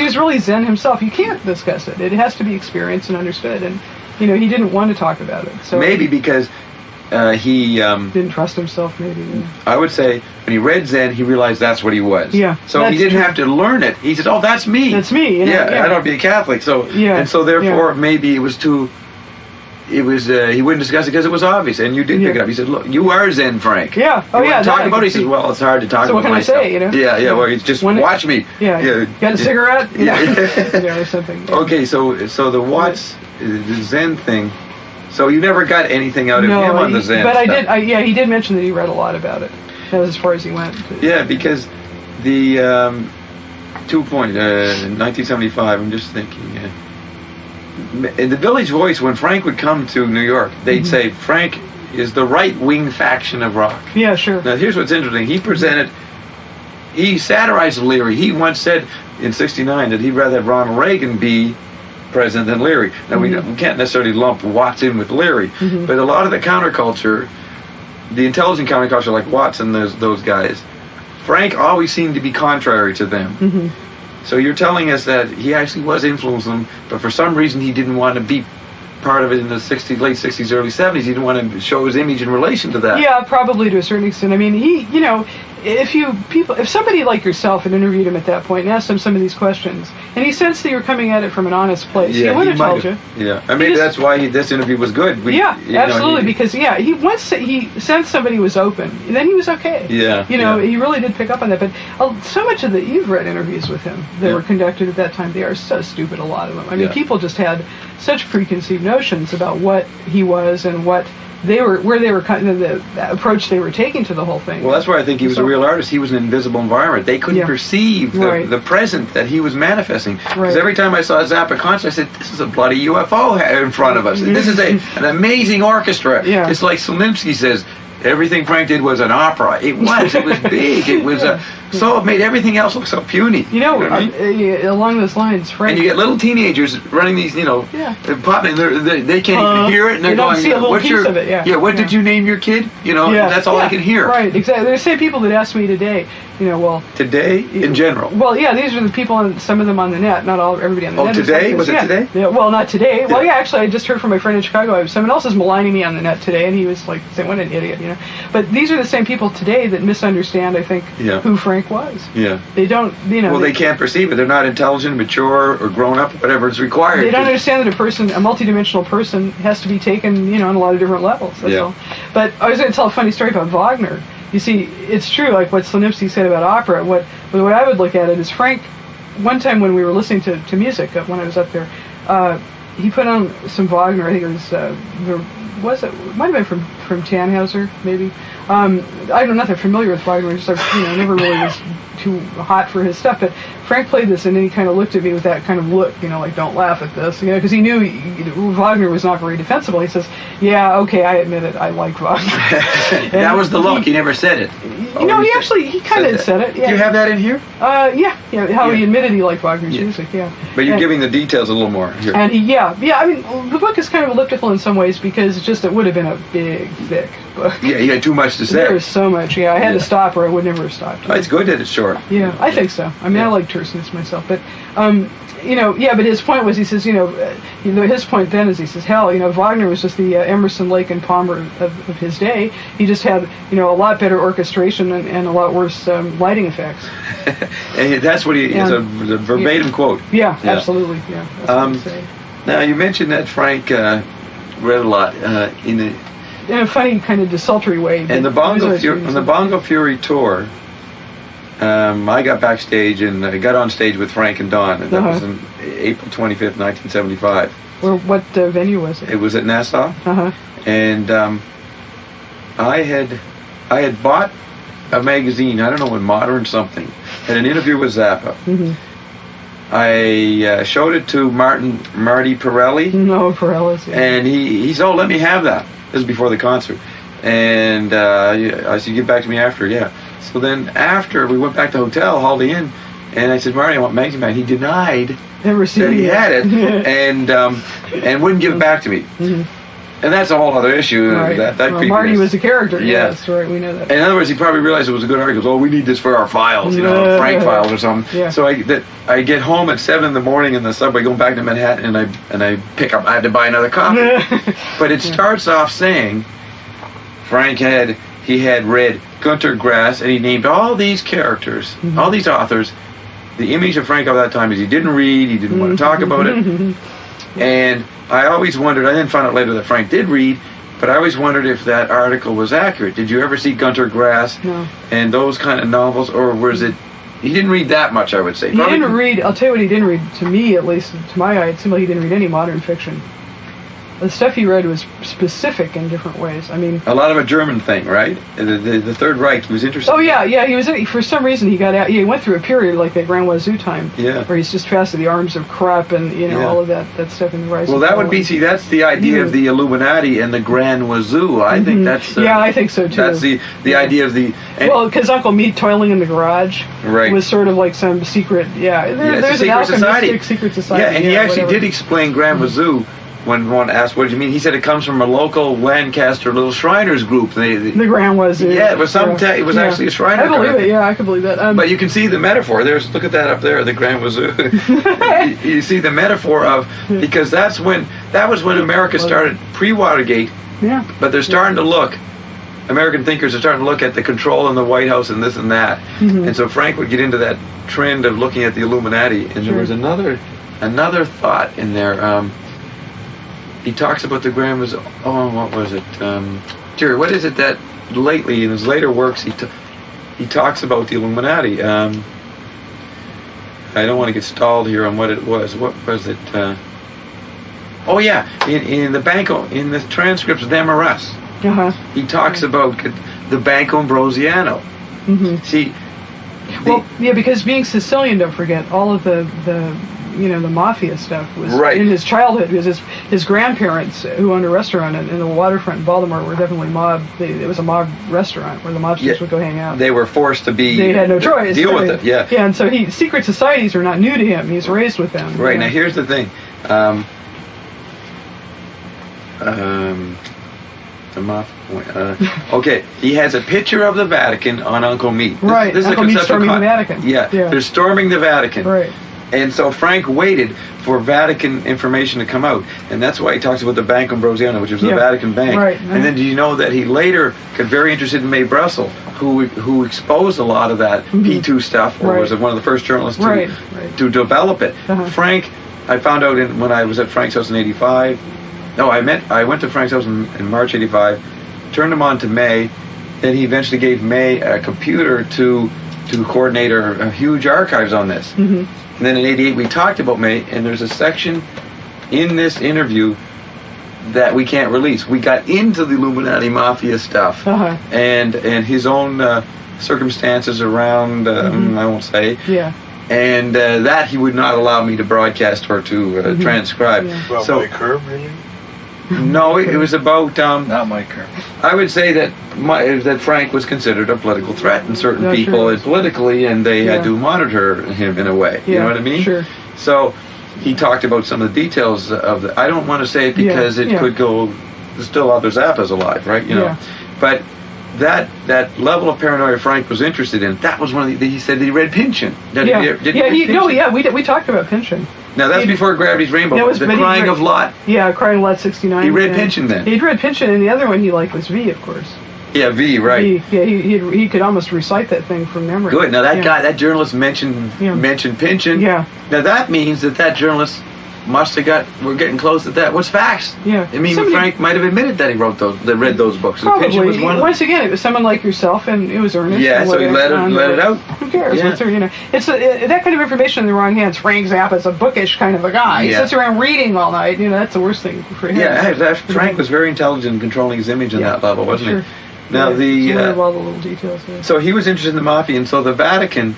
was really Zen himself. You can't discuss it. It has to be experienced and understood. And he didn't want to talk about it. So maybe because he didn't trust himself, maybe. Yeah. I would say when he read Zen, he realized that's what he was. Yeah, so he didn't have to learn it. He said, "Oh, that's me. That's me." Yeah, I don't be a Catholic. So and so therefore maybe it was too. It was he wouldn't discuss it because it was obvious, and you did pick it up. He said, "Look, you are Zen, Frank." Yeah. Oh, yeah. Talk about it. He says, "Well, it's hard to talk about myself." So what can I say? You know? Yeah. Well, it's just watch me. Yeah. Got a cigarette? Yeah. Or something. Yeah. Okay, so the Watts, the Zen thing. So you never got anything out of him on the Zen. But stuff. I did. He did mention that he read a lot about it. That was as far as he went. Yeah, because the 1975. I'm just thinking. In the Village Voice, when Frank would come to New York, they'd say Frank is the right-wing faction of rock. Yeah, sure. Now, here's what's interesting. He satirized Leary. He once said in '69 that he'd rather have Ronald Reagan be president than Leary. Now, we can't necessarily lump Watts in with Leary, but a lot of the counterculture, the intelligent counterculture like Watts and those guys, Frank always seemed to be contrary to them. So you're telling us that he actually was influencing, but for some reason he didn't want to be part of it in the late 60s, early 70s. He didn't want to show his image in relation to that. Yeah, probably to a certain extent. I mean, if somebody like yourself had interviewed him at that point and asked him some of these questions, and he sensed that you were coming at it from an honest place, he would have told you. Yeah, I mean, that's why this interview was good. Absolutely, because he sensed somebody was open, and then he was okay. Yeah, he really did pick up on that. But so much of you've read interviews with him that were conducted at that time, they are so stupid, a lot of them. I mean, people just had such preconceived notions about what he was and what where they were kind of the approach they were taking to the whole thing. Well, that's why I think he was a real artist. He was an invisible environment. They couldn't perceive the present that he was manifesting. Because every time I saw a Zappa concert, I said, "This is a bloody UFO in front of us. This is an amazing orchestra." Yeah. It's like Slimsky says, everything Frank did was an opera. It was big. It was so it made everything else look so puny. Along those lines, Frank. And you get little teenagers running these, popping. They can't even hear it, and they're going, see a little piece of it. What did you name your kid? That's all I can hear. Right, exactly. There's say people that ask me today. Today in general. Well, these are the people, some of them on the net, not everybody on the net. Oh, today? Was it today? Yeah, well, not today. Yeah. Well, actually, I just heard from my friend in Chicago. Someone else is maligning me on the net today, and he was like, saying, "What an idiot," But these are the same people today that misunderstand, I think, who Frank was. Yeah. They don't, Well, they can't perceive it. They're not intelligent, mature, or grown up, whatever is required. They don't understand that a multidimensional person, has to be taken, on a lot of different levels. That's all. But I was going to tell a funny story about Wagner. You see, it's true, like what Slimsky said about opera. What I would look at it is Frank, one time when we were listening to music, when I was up there, he put on some Wagner. I think it was, it might have been from Tannhauser, maybe. I'm not that familiar with Wagner, just never really was too hot for his stuff, but Frank played this, and then he kind of looked at me with that kind of look, like, don't laugh at this, because he knew Wagner was not very defensible. He says, "Yeah, okay, I admit it, I like Wagner." That was the look. He never said it. He kind of said it. Yeah. Do you have that in here? How he admitted he liked Wagner's music. Yeah. But you're giving the details a little more here. And I mean, the book is kind of elliptical in some ways because it would have been a big, thick book. Yeah, you had too much to say. There was so much. I had to stop, or I would never have stopped. It's good that it's short. Yeah, I think so. I mean, I like terseness myself, but but his point was, he says, his point then is, he says, hell, Wagner was just the Emerson, Lake, and Palmer of his day. He just had, a lot better orchestration and a lot worse lighting effects. And that's what it's a verbatim quote. Yeah, absolutely. Yeah. That's what he said. Now, you mentioned that Frank read a lot in a funny kind of desultory way. And on the Bongo Fury tour, I got backstage and I got on stage with Frank and Don, and that was on April 25th, 1975. What venue was it? It was at Nassau. And I had bought a magazine, I don't know, in Modern something, had an interview with Zappa. I showed it to Marty Pirelli. No, Pirelli's. Yeah. And he said, "Oh, let me have that." This is before the concert. And I said, "Get back to me after." Yeah. So then after, we went back to the hotel, hauled it in, and I said, "Marty, I want magazine back." He denied that he had it, and wouldn't give it back to me. And that's a whole other issue. Right. Marty was a character. Yes, right. We know that. In other words, he probably realized it was a good article. "Oh, we need this for our files, Frank files or something." Yeah. So I get home at 7 a.m. in the subway, going back to Manhattan, and I pick up. I had to buy another copy. But it starts off saying, Frank had read Gunter Grass, and he named all these characters, all these authors. The image of Frank of that time is he didn't read, he didn't want to talk about it. And I always wondered, I then found out later that Frank did read, but I always wondered if that article was accurate. Did you ever see Gunter Grass and those kind of novels, or was it, he didn't read that much, I would say. He didn't read, I'll tell you what he didn't read, to me at least, to my eye, it seemed like he didn't read any modern fiction. The stuff he read was specific in different ways. I mean, a lot of a German thing, right? The Third Reich. He was interested. Oh yeah. He was. For some reason, he got out. He went through a period like that Grand Wazoo time, where he's just fast to the arms of Krupp and all of that stuff in the rise. Well, that would be that's the idea of the Illuminati and the Grand Wazoo. I think that's. I think so too. That's the idea of the. Because Uncle Meat toiling in the garage was sort of like some secret. There's an alchemistic secret society. Yeah, and he actually did explain Grand Wazoo. When one asked, what did you mean? He said it comes from a local Lancaster little Shriners group. The Grand Wazoo. Yeah, it was it was actually a Shriner. I believe it. Yeah, I can believe that. But you can see the metaphor. Look at that up there, the Grand Wazoo. you see the metaphor of, because that was when America started pre-Watergate. Yeah. But they're starting to look. American thinkers are starting to look at the control in the White House and this and that. And so Frank would get into that trend of looking at the Illuminati. And there was another thought in there. He talks about the Grand Wazoo. Oh, what was it? Jerry, what is it that lately in his later works he talks about the Illuminati? I don't want to get stalled here on what it was. What was it? Oh yeah, in the transcripts of the MRS, he talks about the Banco Ambrosiano. See. Because being Sicilian, don't forget, all of the mafia stuff was in his childhood, because his grandparents, who owned a restaurant in the waterfront in Baltimore, were definitely mob. It was a mob restaurant where the mobsters would go hang out. They were forced to be. They had no choice. Deal with it. Yeah. Yeah, and so secret societies are not new to him. He's raised with them. Right. Now here's the thing. Okay, he has a picture of the Vatican on Uncle Meat. This is Uncle Meat storming the Vatican. Yeah, they're storming the Vatican. Right. And so Frank waited for Vatican information to come out, and that's why he talks about the Bank Ambrosiano, which was the Vatican Bank. Right. And then do you know that he later got very interested in May Brussel, who exposed a lot I that P2 stuff, or was one of the first journalists to develop it. Frank, I found out when I was at Frank's house in '85. No, I went to Frank's house in March '85, turned him on to May, then he eventually gave May a computer to coordinate a huge archives on this. And then in '88 we talked about May, and there's a section in this interview that we can't release. We got into the Illuminati Mafia stuff and his own circumstances around, I won't say. Yeah. And that he would not allow me to broadcast or to transcribe. Well, so, Mike Kerr, really? No, it was about... not Mike Kerr. I would say that Frank was considered a political threat, and certain people politically, and they had to monitor him in a way. You know what I mean? Sure. So he talked about some of the details of the... I don't want to say it because it could go... Still other Zappa's alive, right? You know. But that level of paranoia Frank was interested in, that was one of the... He said that he read Pynchon. We talked about Pynchon. Now, that's before Gravity's Rainbow. The Crying of Lot. Yeah, Crying of Lot 69. He read Pynchon then. He'd read Pynchon, and the other one he liked was V, of course. Yeah, V, right. V. Yeah, he could almost recite that thing from memory. Good. Now, that journalist mentioned Pynchon. Yeah. Now, that means that journalist must have we're getting close to that. What's facts? Yeah. I mean, Frank might have admitted that he read those books. Probably. Was once again, it was someone like yourself, and it was earnest. Yeah, so he let it out. Who cares? Yeah. It's that kind of information in the wrong hands. Frank Zappa's a bookish kind of a guy. He sits around reading all night. That's the worst thing for him. Yeah, Frank was very intelligent in controlling his image on that level, wasn't he? Now all the little details. Yeah. So he was interested in the mafia, and so the Vatican.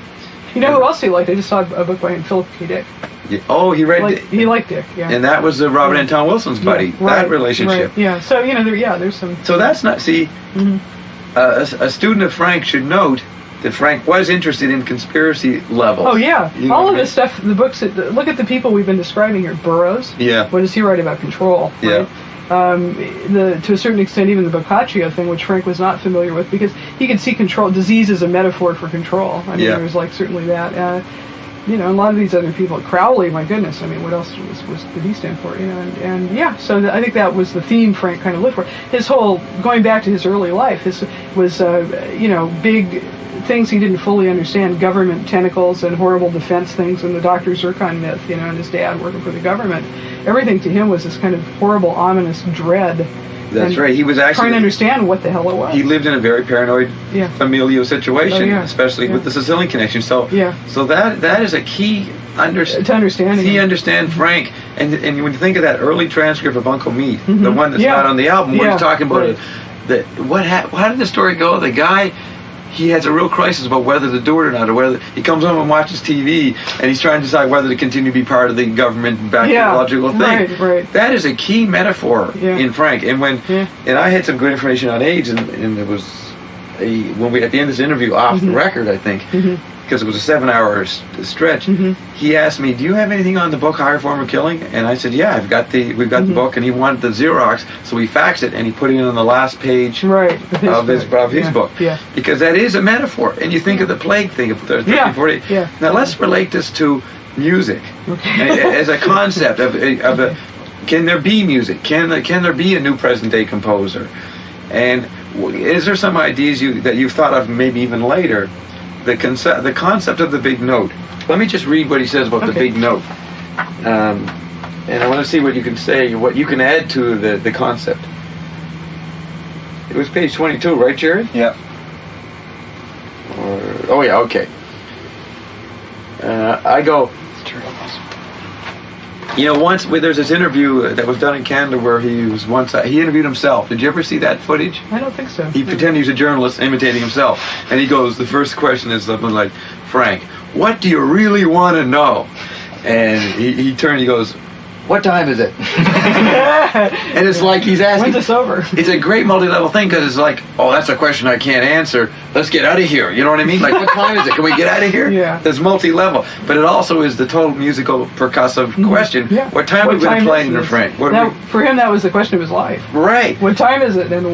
You know who else he liked? I just saw a book by him, Philip K. Dick. Yeah. Oh, he read. He liked Dick. Yeah. And that was Robert Anton Wilson's buddy. That relationship. Right. Yeah. So there's some. So that's not a student of Frank should note that Frank was interested in conspiracy levels. Oh yeah, all of this stuff. The books. Look at the people we've been describing here. Burroughs. Yeah. What does he write about control? Right? Yeah. To a certain extent, even the Boccaccio thing, which Frank was not familiar with, because he could see disease as a metaphor for control. I mean, there was certainly that. a lot of these other people, Crowley, my goodness, I mean, what else did he stand for? And yeah, so I think that was the theme Frank kind of lived for. His whole, going back to his early life, was big things he didn't fully understand, government tentacles and horrible defense things, and the Dr. Zircon myth, and his dad working for the government. Everything to him was this kind of horrible, ominous dread. That's right. He was actually trying to understand what the hell it was. He lived in a very paranoid familial situation, especially with the Sicilian connection. So that is a key to understanding. He understand Frank, and when you think of that early transcript of Uncle Meat, the one that's not on the album, where he's talking about how did the story go? The guy, he has a real crisis about whether to do it or not, or whether he comes home and watches TV and he's trying to decide whether to continue to be part of the government bacteriological thing. Right. That is a key metaphor in Frank. And and I had some good information on AIDS, and it was when we at the end of this interview off the record, I think, because it was a 7-hour stretch. He asked me, "Do you have anything on the book Higher Form of Killing?" And I said, "Yeah, we've got the book." And he wanted the Xerox, so we faxed it and he put it on the last page of his book. Because that is a metaphor. And you think of the plague thing of 30, 40. Now let's relate this to music as a concept of can there be music? Can there be a new present day composer? And is there some ideas that you've thought of maybe even later? The concept of the big note. Let me just read what he says about the big note, and I want to see what you can say, what you can add to the concept. It was page 22, right, Jerry? Yeah. Okay. I go. Once there's this interview that was done in Canada where he interviewed himself. Did you ever see that footage? I don't think so. He pretended he was a journalist imitating himself, and he goes, the first question is something like, "Frank, what do you really want to know?" And he turned, he goes, "What time is it?" And it's like he's asking, when's this over? It's a great multi-level thing, because it's like, oh, that's a question I can't answer. Let's get out of here. You know what I mean? Like, what time is it? Can we get out of here? There's multi-level. But it also is the total musical percussive question. What time are we going to play in the Frank? For him, that was the question of his life. Right. What time is it? And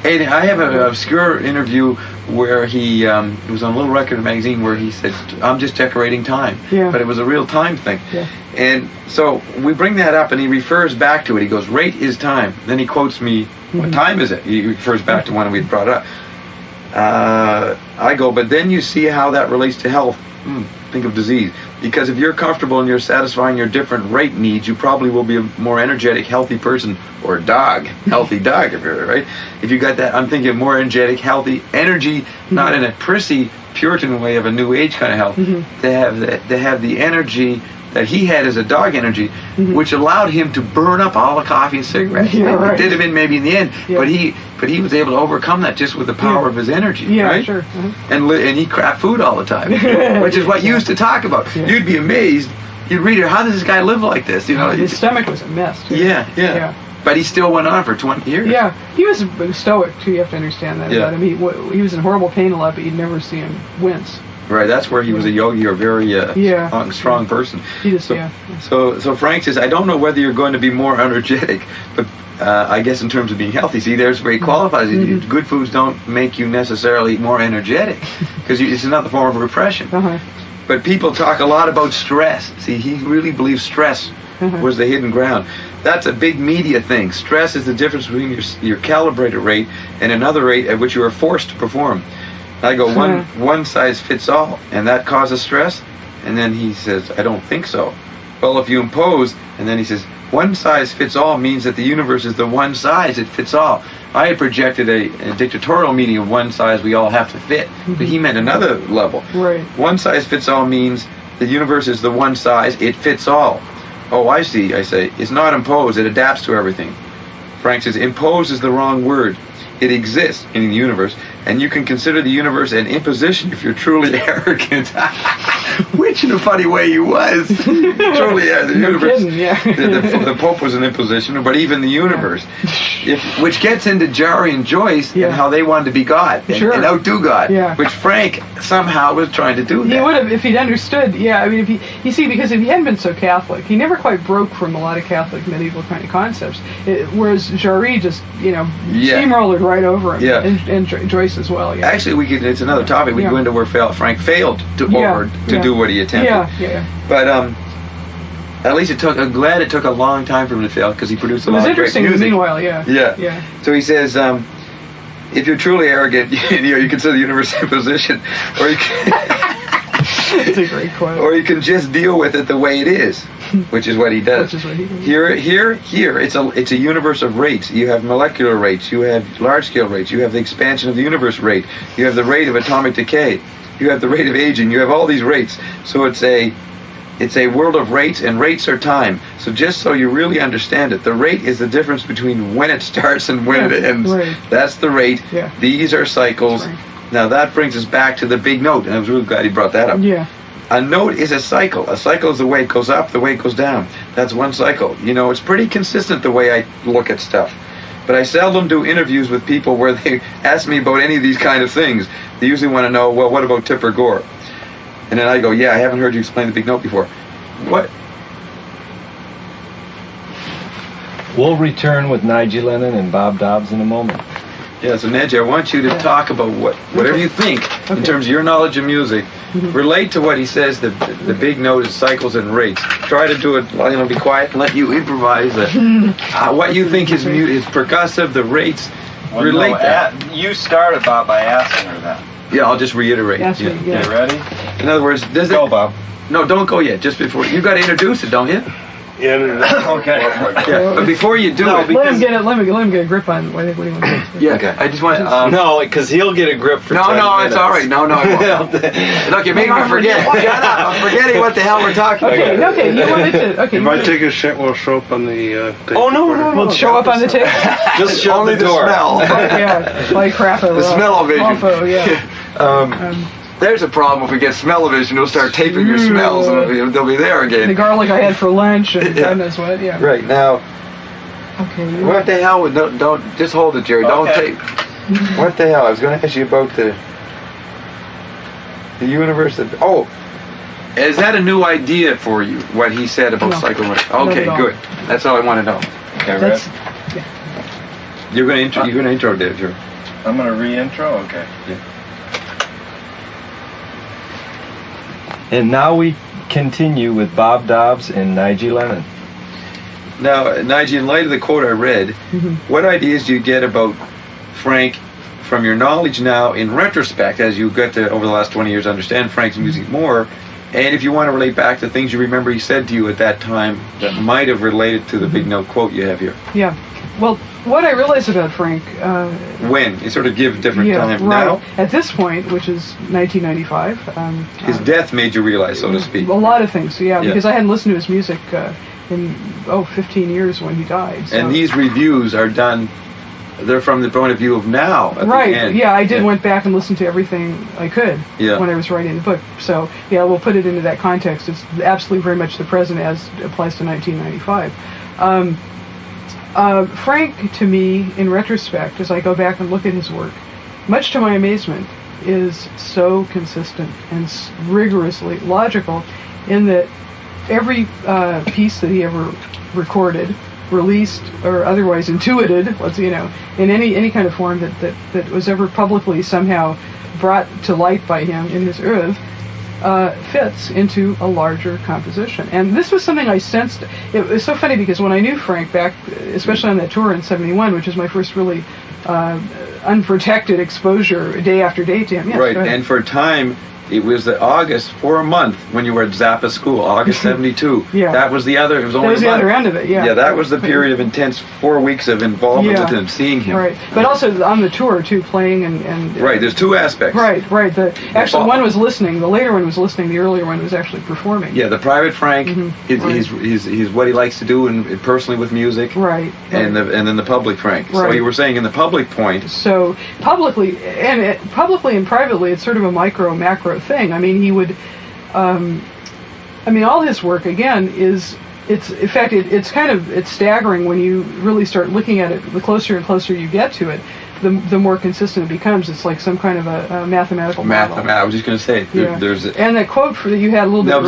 I have an obscure interview where he it was on Little Record magazine where he said, "I'm just decorating time." But it was a real time thing. And so we bring that up, and he refers back to it. He goes, "Rate is time." Then he quotes me, "What time is it?" He refers back to one we brought up. I go, "But then you see how that relates to health." Think of disease. Because if you're comfortable and you're satisfying your different rate needs, you probably will be a more energetic, healthy person, or dog, healthy dog, if you're right. If you got that, I'm thinking more energetic, healthy energy, not in a prissy, Puritan way of a New Age kind of health. They have the energy that he had as a dog energy, which allowed him to burn up all the coffee and cigarettes. It did him in maybe in the end, but he was able to overcome that just with the power of his energy, right? Sure. And eat crap food all the time, which is what you used to talk about. You'd be amazed. You'd read, how does this guy live like this? His stomach was a mess. Too. Yeah. But he still went on for 20 years. Yeah, he was stoic too. You have to understand that about him. He was in horrible pain a lot, but you'd never see him wince. Right, that's where he was a yogi or very strong person. So Frank says, "I don't know whether you're going to be more energetic, but I guess in terms of being healthy, see, there's where he qualifies. Good foods don't make you necessarily more energetic, because it's another form of repression. But people talk a lot about stress. See, he really believes stress was the hidden ground. That's a big media thing. Stress is the difference between your calibrated rate and another rate at which you are forced to perform. I go, one size fits all, and that causes stress? And then he says, I don't think so. Well, if you impose, and then he says, one size fits all means that the universe is the one size, it fits all. I had projected a dictatorial meaning of one size we all have to fit, but he meant another level. Right. One size fits all means the universe is the one size, it fits all. Oh, I see, I say. It's not imposed, it adapts to everything. Frank says, impose is the wrong word. It exists in the universe, and you can consider the universe an imposition if you're truly arrogant. Which, in a funny way, he was. Truly, the universe. The Pope was an imposition, but even the universe. Which gets into Jari and Joyce and how they wanted to be God and outdo God. Which Frank somehow was trying to do that. He would have, if he'd understood. I mean, because if he hadn't been so Catholic, he never quite broke from a lot of Catholic medieval kind of concepts. Whereas Jari just, steamrolled right over him, and Joyce as well. Actually, it's another topic. We go into where Frank failed to do what he he attempted. Yeah. But at least I'm glad it took a long time for him to fail, because he produced a It was lot of great interesting. music. Meanwhile, yeah. So he says, if you're truly arrogant, you consider the universe a position, or you can, It's a great quote. or you can just deal with it the way it is, which is what he does. Which is what he does. Here, it's a universe of rates. You have molecular rates, you have large-scale rates, you have the expansion of the universe rate, you have the rate of atomic decay, you have the rate of aging, you have all these rates. So it's a world of rates, and rates are time. So just so you really understand it, the rate is the difference between when it starts and when it ends. Right. That's the rate. Yeah. These are cycles. Right. Now that brings us back to the big note, and I was really glad he brought that up. Yeah. A note is a cycle. A cycle is the way it goes up, the way it goes down. That's one cycle. It's pretty consistent the way I look at stuff. But I seldom do interviews with people where they ask me about any of these kind of things. They usually want to know, well, what about Tipper Gore? And then I go, yeah, I haven't heard you explain the big note before. What? We'll return with Nigey Lennon and Bob Dobbs in a moment. Yeah, so Nigey, I want you to talk about whatever you think in terms of your knowledge of music. Relate to what he says, the big note is cycles and rates. Try to do it, be quiet and let you improvise what you think is percussive, the rates. Well, relate that. You started, Bob, by asking her that. Yeah, I'll just reiterate. Yes, yeah. yeah. You ready? In other words, does Go, it... Bob. No, don't go yet. Just before... You got to introduce it, don't you? Yeah. Okay. Yeah, but before you do it... Let him get a grip on what he wants to say. Yeah, okay. I just want... No, because he'll get a grip for 10 No, minutes. it's all right. No, I won't. Look, you're making me forget. Shut up. I'm forgetting what the hell we're talking about. Okay, you wanted to... Okay. You might take a shit, we'll show up on the tape Oh, no. We'll show up on the tape. Just shut Only the door. smell. Yeah, like crap. The smell-o-vision. Also, yeah. There's a problem. If we get smell-o-vision, you'll start taping your smells, and they'll be there The again. garlic I had for lunch and God knows what. Yeah. Right, now, Okay. what the hell? Don't just hold it, Jerry. Don't Okay. tape. What the hell? I was going to ask you about the universe. Is that a new idea for you, what he said about No. cycle rate? Not Okay, at all. good. That's all I want to know. Okay, That's, Rick? You're going to intro Dave, Jerry. I'm going to re-intro? Okay. And now we continue with Bob Dobbs and Nigey Lennon. Now, Nigey, in light of the quote I read, what ideas do you get about Frank from your knowledge now in retrospect, as you got to, over the last 20 years, understand Frank's music more, and if you want to relate back to things you remember he said to you at that time that might have related to the big note quote you have here? yeah. Well, what I realized about Frank... When? You sort of give different time. right. Now, At this point, which is 1995... his death made you realize, so to speak. A lot of things, Yeah. because I hadn't listened to his music in 15 years when he died. So. And these reviews are done, they're from the point of view of now, at the Right, end. yeah, I went back and listened to everything I could when I was writing the book. So, yeah, we'll put it into that context. It's absolutely very much the present as applies to 1995. Frank, to me, in retrospect, as I go back and look at his work, much to my amazement, is so consistent and rigorously logical in that every piece that he ever recorded, released, or otherwise intuited, in any kind of form that was ever publicly somehow brought to light by him in his oeuvre, fits into a larger composition. And this was something I sensed. It was so funny because when I knew Frank back, especially on that tour in '71, which was my first really unprotected exposure day after day to him. Yes, right, and for a time, it was August for a month when you were at Zappa school, August '72. Yeah. That was the other, it was only that was a the month. other end of it, yeah. Yeah, that was the period of intense 4 weeks of involvement Yeah. with him, seeing him. Right, but also on the tour too, playing and Right, there's two aspects. Right. Actually, one was listening. The later one was listening. The earlier one was actually performing. Yeah, the private Frank, Right. he's what he likes to do and personally with music. Right. And then the public Frank. So Right. you were saying in the public point. So publicly and privately, it's sort of a macro thing. I mean, he would. All his work again is. It's in fact it's staggering when you really start looking at it. The closer and closer you get to it, the more consistent it becomes. It's like some kind of a mathematical model. I was just going to say there's. And that quote that you had a little bit. No,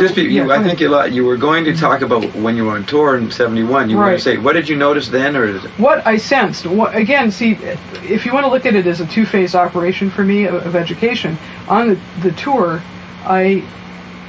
I think you were going to talk about when you were on tour in '71. You were going to say, what did you notice then, or is it? What I sensed. See, if you want to look at it as a two-phase operation for me of education, on the tour, I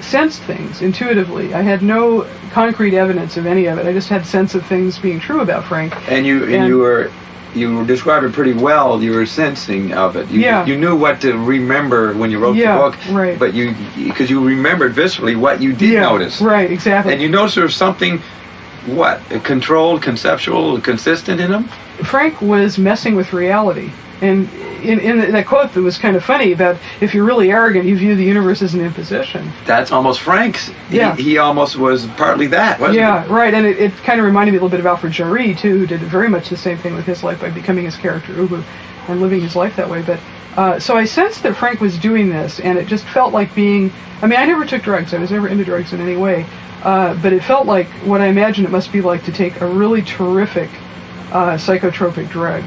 sensed things intuitively. I had no concrete evidence of any of it. I just had sense of things being true about Frank. And you described it pretty well. You were sensing of it. You knew what to remember when you wrote the book. Right. But because you remembered viscerally what you did notice. Right, exactly. And you noticed there was something, controlled, conceptual, consistent in him? Frank was messing with reality. And in that quote that was kind of funny about, if you're really arrogant, you view the universe as an imposition. That's almost Frank's. Yeah. He almost was partly that, wasn't he? Yeah, right. And it kind of reminded me a little bit of Alfred Jarry, too, who did very much the same thing with his life by becoming his character Ubu and living his life that way. But so I sensed that Frank was doing this, and it just felt like being... I mean, I never took drugs. I was never into drugs in any way. But it felt like what I imagined it must be like to take a really terrific psychotropic drug.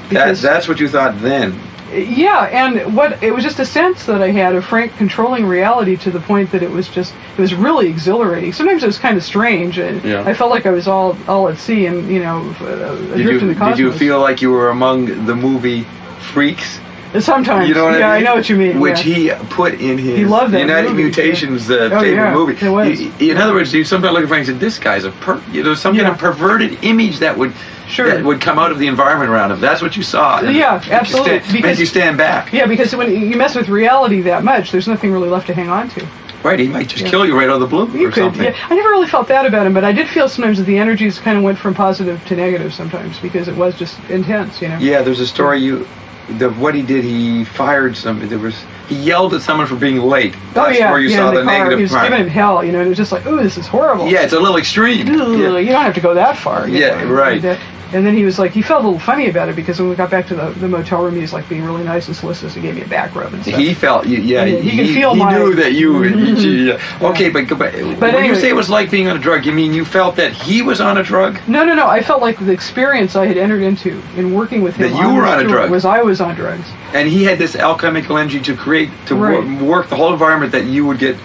That's what you thought then. Yeah, and it was just a sense that I had of Frank controlling reality to the point that it was really exhilarating. Sometimes it was kind of strange. I felt like I was all at sea and, adrift in the cosmos. Did you feel like you were among the movie freaks? Sometimes. You know what I mean? I know what you mean. Which he put in his United movie. Mutations favorite movie. It was. In other words, you sometimes look at Frank and say, this guy's some kind of perverted image that would come out of the environment around him. That's what you saw. Yeah, absolutely. Makes you stand back. Yeah, because when you mess with reality that much, there's nothing really left to hang on to. Right, he might just kill you right out of the blue or something. Yeah. I never really felt that about him, but I did feel sometimes that the energies kind of went from positive to negative sometimes because it was just intense, Yeah, there's a story what he did, he fired he yelled at someone for being late. That's where you saw the negative he was part. giving him hell, and it was just like, ooh, this is horrible. Yeah, it's a little extreme. You don't have to go that far. Right. And then he was like, he felt a little funny about it because when we got back to the motel room, he was like being really nice and solicitous and gave me a back rub and stuff. He felt, he knew that you, okay, but when anyway, you say it was like being on a drug, you mean you felt that he was on a drug? No, I felt like the experience I had entered into in working with him that you were on a drug. I was on drugs. And he had this alchemical energy to create, work the whole environment that you would get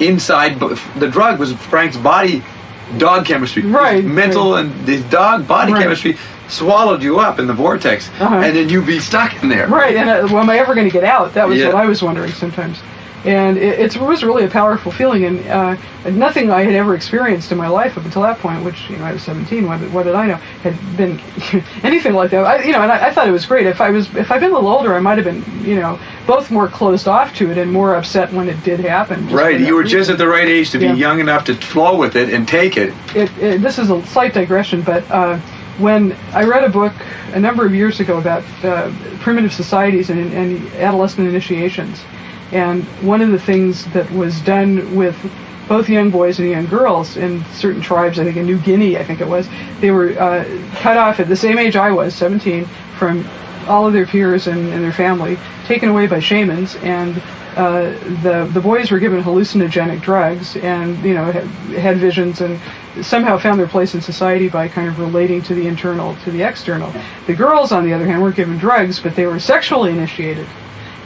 inside. The drug was Frank's body. Dog chemistry, mental and his dog body chemistry swallowed you up in the vortex, and then you'd be stuck in there. Right, and am I ever going to get out? That was what I was wondering sometimes. And it was really a powerful feeling, and nothing I had ever experienced in my life up until that point, which, I was 17, what did I know, had been anything like that. I thought it was great. If I'd been a little older, I might have been, both more closed off to it and more upset when it did happen. Right, you were just at the right age to be young enough to flow with it and take it. This is a slight digression, but when I read a book a number of years ago about primitive societies and adolescent initiations, and one of the things that was done with both young boys and young girls in certain tribes, I think in New Guinea, they were cut off at the same age I was, 17, from all of their peers and their family, taken away by shamans, and the boys were given hallucinogenic drugs and had visions and somehow found their place in society by kind of relating to the internal to the external. The girls, on the other hand, weren't given drugs, but they were sexually initiated.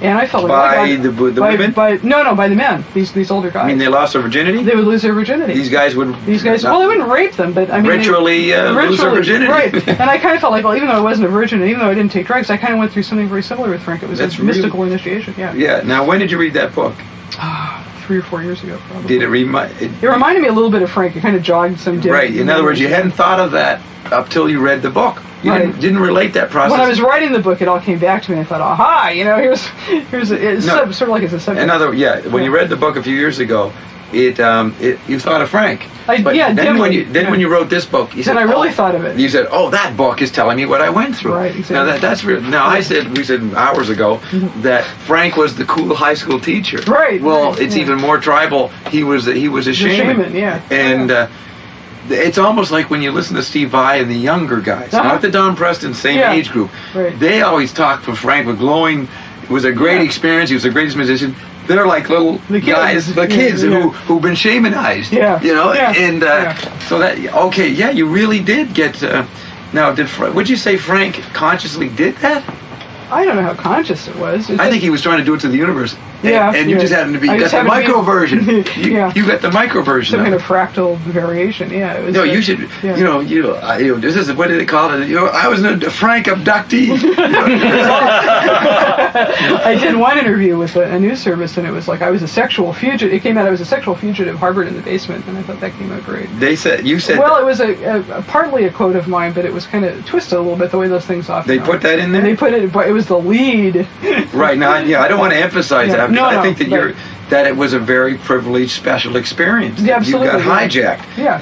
And I felt like the women? by the men. These older guys. I mean, they lost their virginity? They would lose their virginity. These guys, well, they wouldn't rape them, but I mean, ritually lose their virginity. Right. And I kind of felt like, well, even though I wasn't a virgin, and even though I didn't take drugs, I kind of went through something very similar with Frank. It was a mystical initiation. Yeah. Yeah. Now, when did you read that book? 3 or 4 years ago, probably. Did it It reminded me a little bit of Frank. It kind of jogged some. Right. In other words, you hadn't thought of that up till you read the book. You didn't relate that process. When I was writing the book, it all came back to me. I thought, aha, here's sort of like it's a subject. When you read the book a few years ago, you thought of Frank. When you wrote this book, you said, I really thought of it. You said, oh, that book is telling me what I went through. Right, exactly. Now that's real. Now we said hours ago that Frank was the cool high school teacher. Right. Well, it's even more tribal. He was a shaman. Yeah. And. It's almost like when you listen to Steve Vai and the younger guys, not the Don Preston, same age group. Right. They always talk for Frank with glowing. It was a great experience. He was the greatest musician. They're like little guys, the kids who've been shamanized. So that you really did get. Now, would you say Frank consciously did that? I don't know how conscious it was. I think he was trying to do it to the universe. And you just happened to be, you got the micro version. You got the micro version. Some kind of fractal variation, yeah. It was you should, this is, what do they call it? I was a Frank abductee. I did one interview with a news service, and it was like I was a sexual fugitive. It came out I was a sexual fugitive harbored in the basement, and I thought that came out great. You said. Well, it was a partly a quote of mine, but it was kind of twisted a little bit the way those things often They put that in there? And they put it, but it was the lead. Right, now, I don't want to emphasize that. I think that that it was a very privileged, special experience. Yeah, absolutely. You got hijacked. Yeah.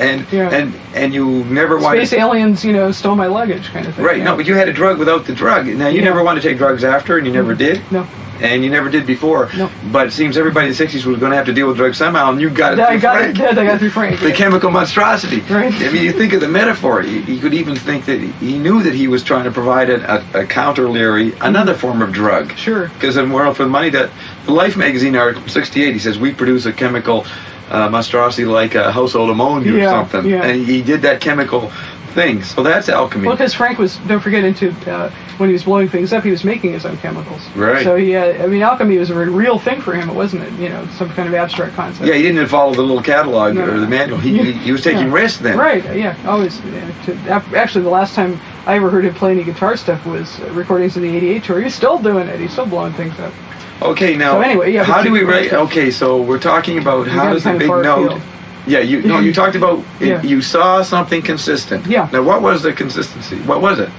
And you never wanted... Space aliens, stole my luggage kind of thing. Right, no, but you had a drug without the drug. Now, you never wanted to take drugs after, and you never did? No. And you never did before. No. But it seems everybody in the 60s was going to have to deal with drugs somehow, and you got it through Frank. I got it through Frank. The chemical monstrosity. Right. I mean, you think of the metaphor. You could even think that he knew that he was trying to provide a counter-Leary, another form of drug. Sure. Because in World for the Money, that the Life magazine article 68, he says, we produce a chemical monstrosity like a household ammonia or something. Yeah. And he did that chemical thing. So that's alchemy. Well, because Frank was, don't forget, when he was blowing things up, he was making his own chemicals. Right. So alchemy was a very real thing for him. It wasn't, some kind of abstract concept. Yeah, he didn't follow the little catalog or the manual. He was taking risks then. Right. Yeah. Always. Actually, the last time I ever heard him play any guitar stuff was recordings of the '88 tour. He's still doing it. He's still blowing things up. Okay. Now. So anyway, how do we write? Okay. So we're talking about how does the big note. Field. Yeah, you talked about you saw something consistent. Yeah. Now, what was the consistency? What was it?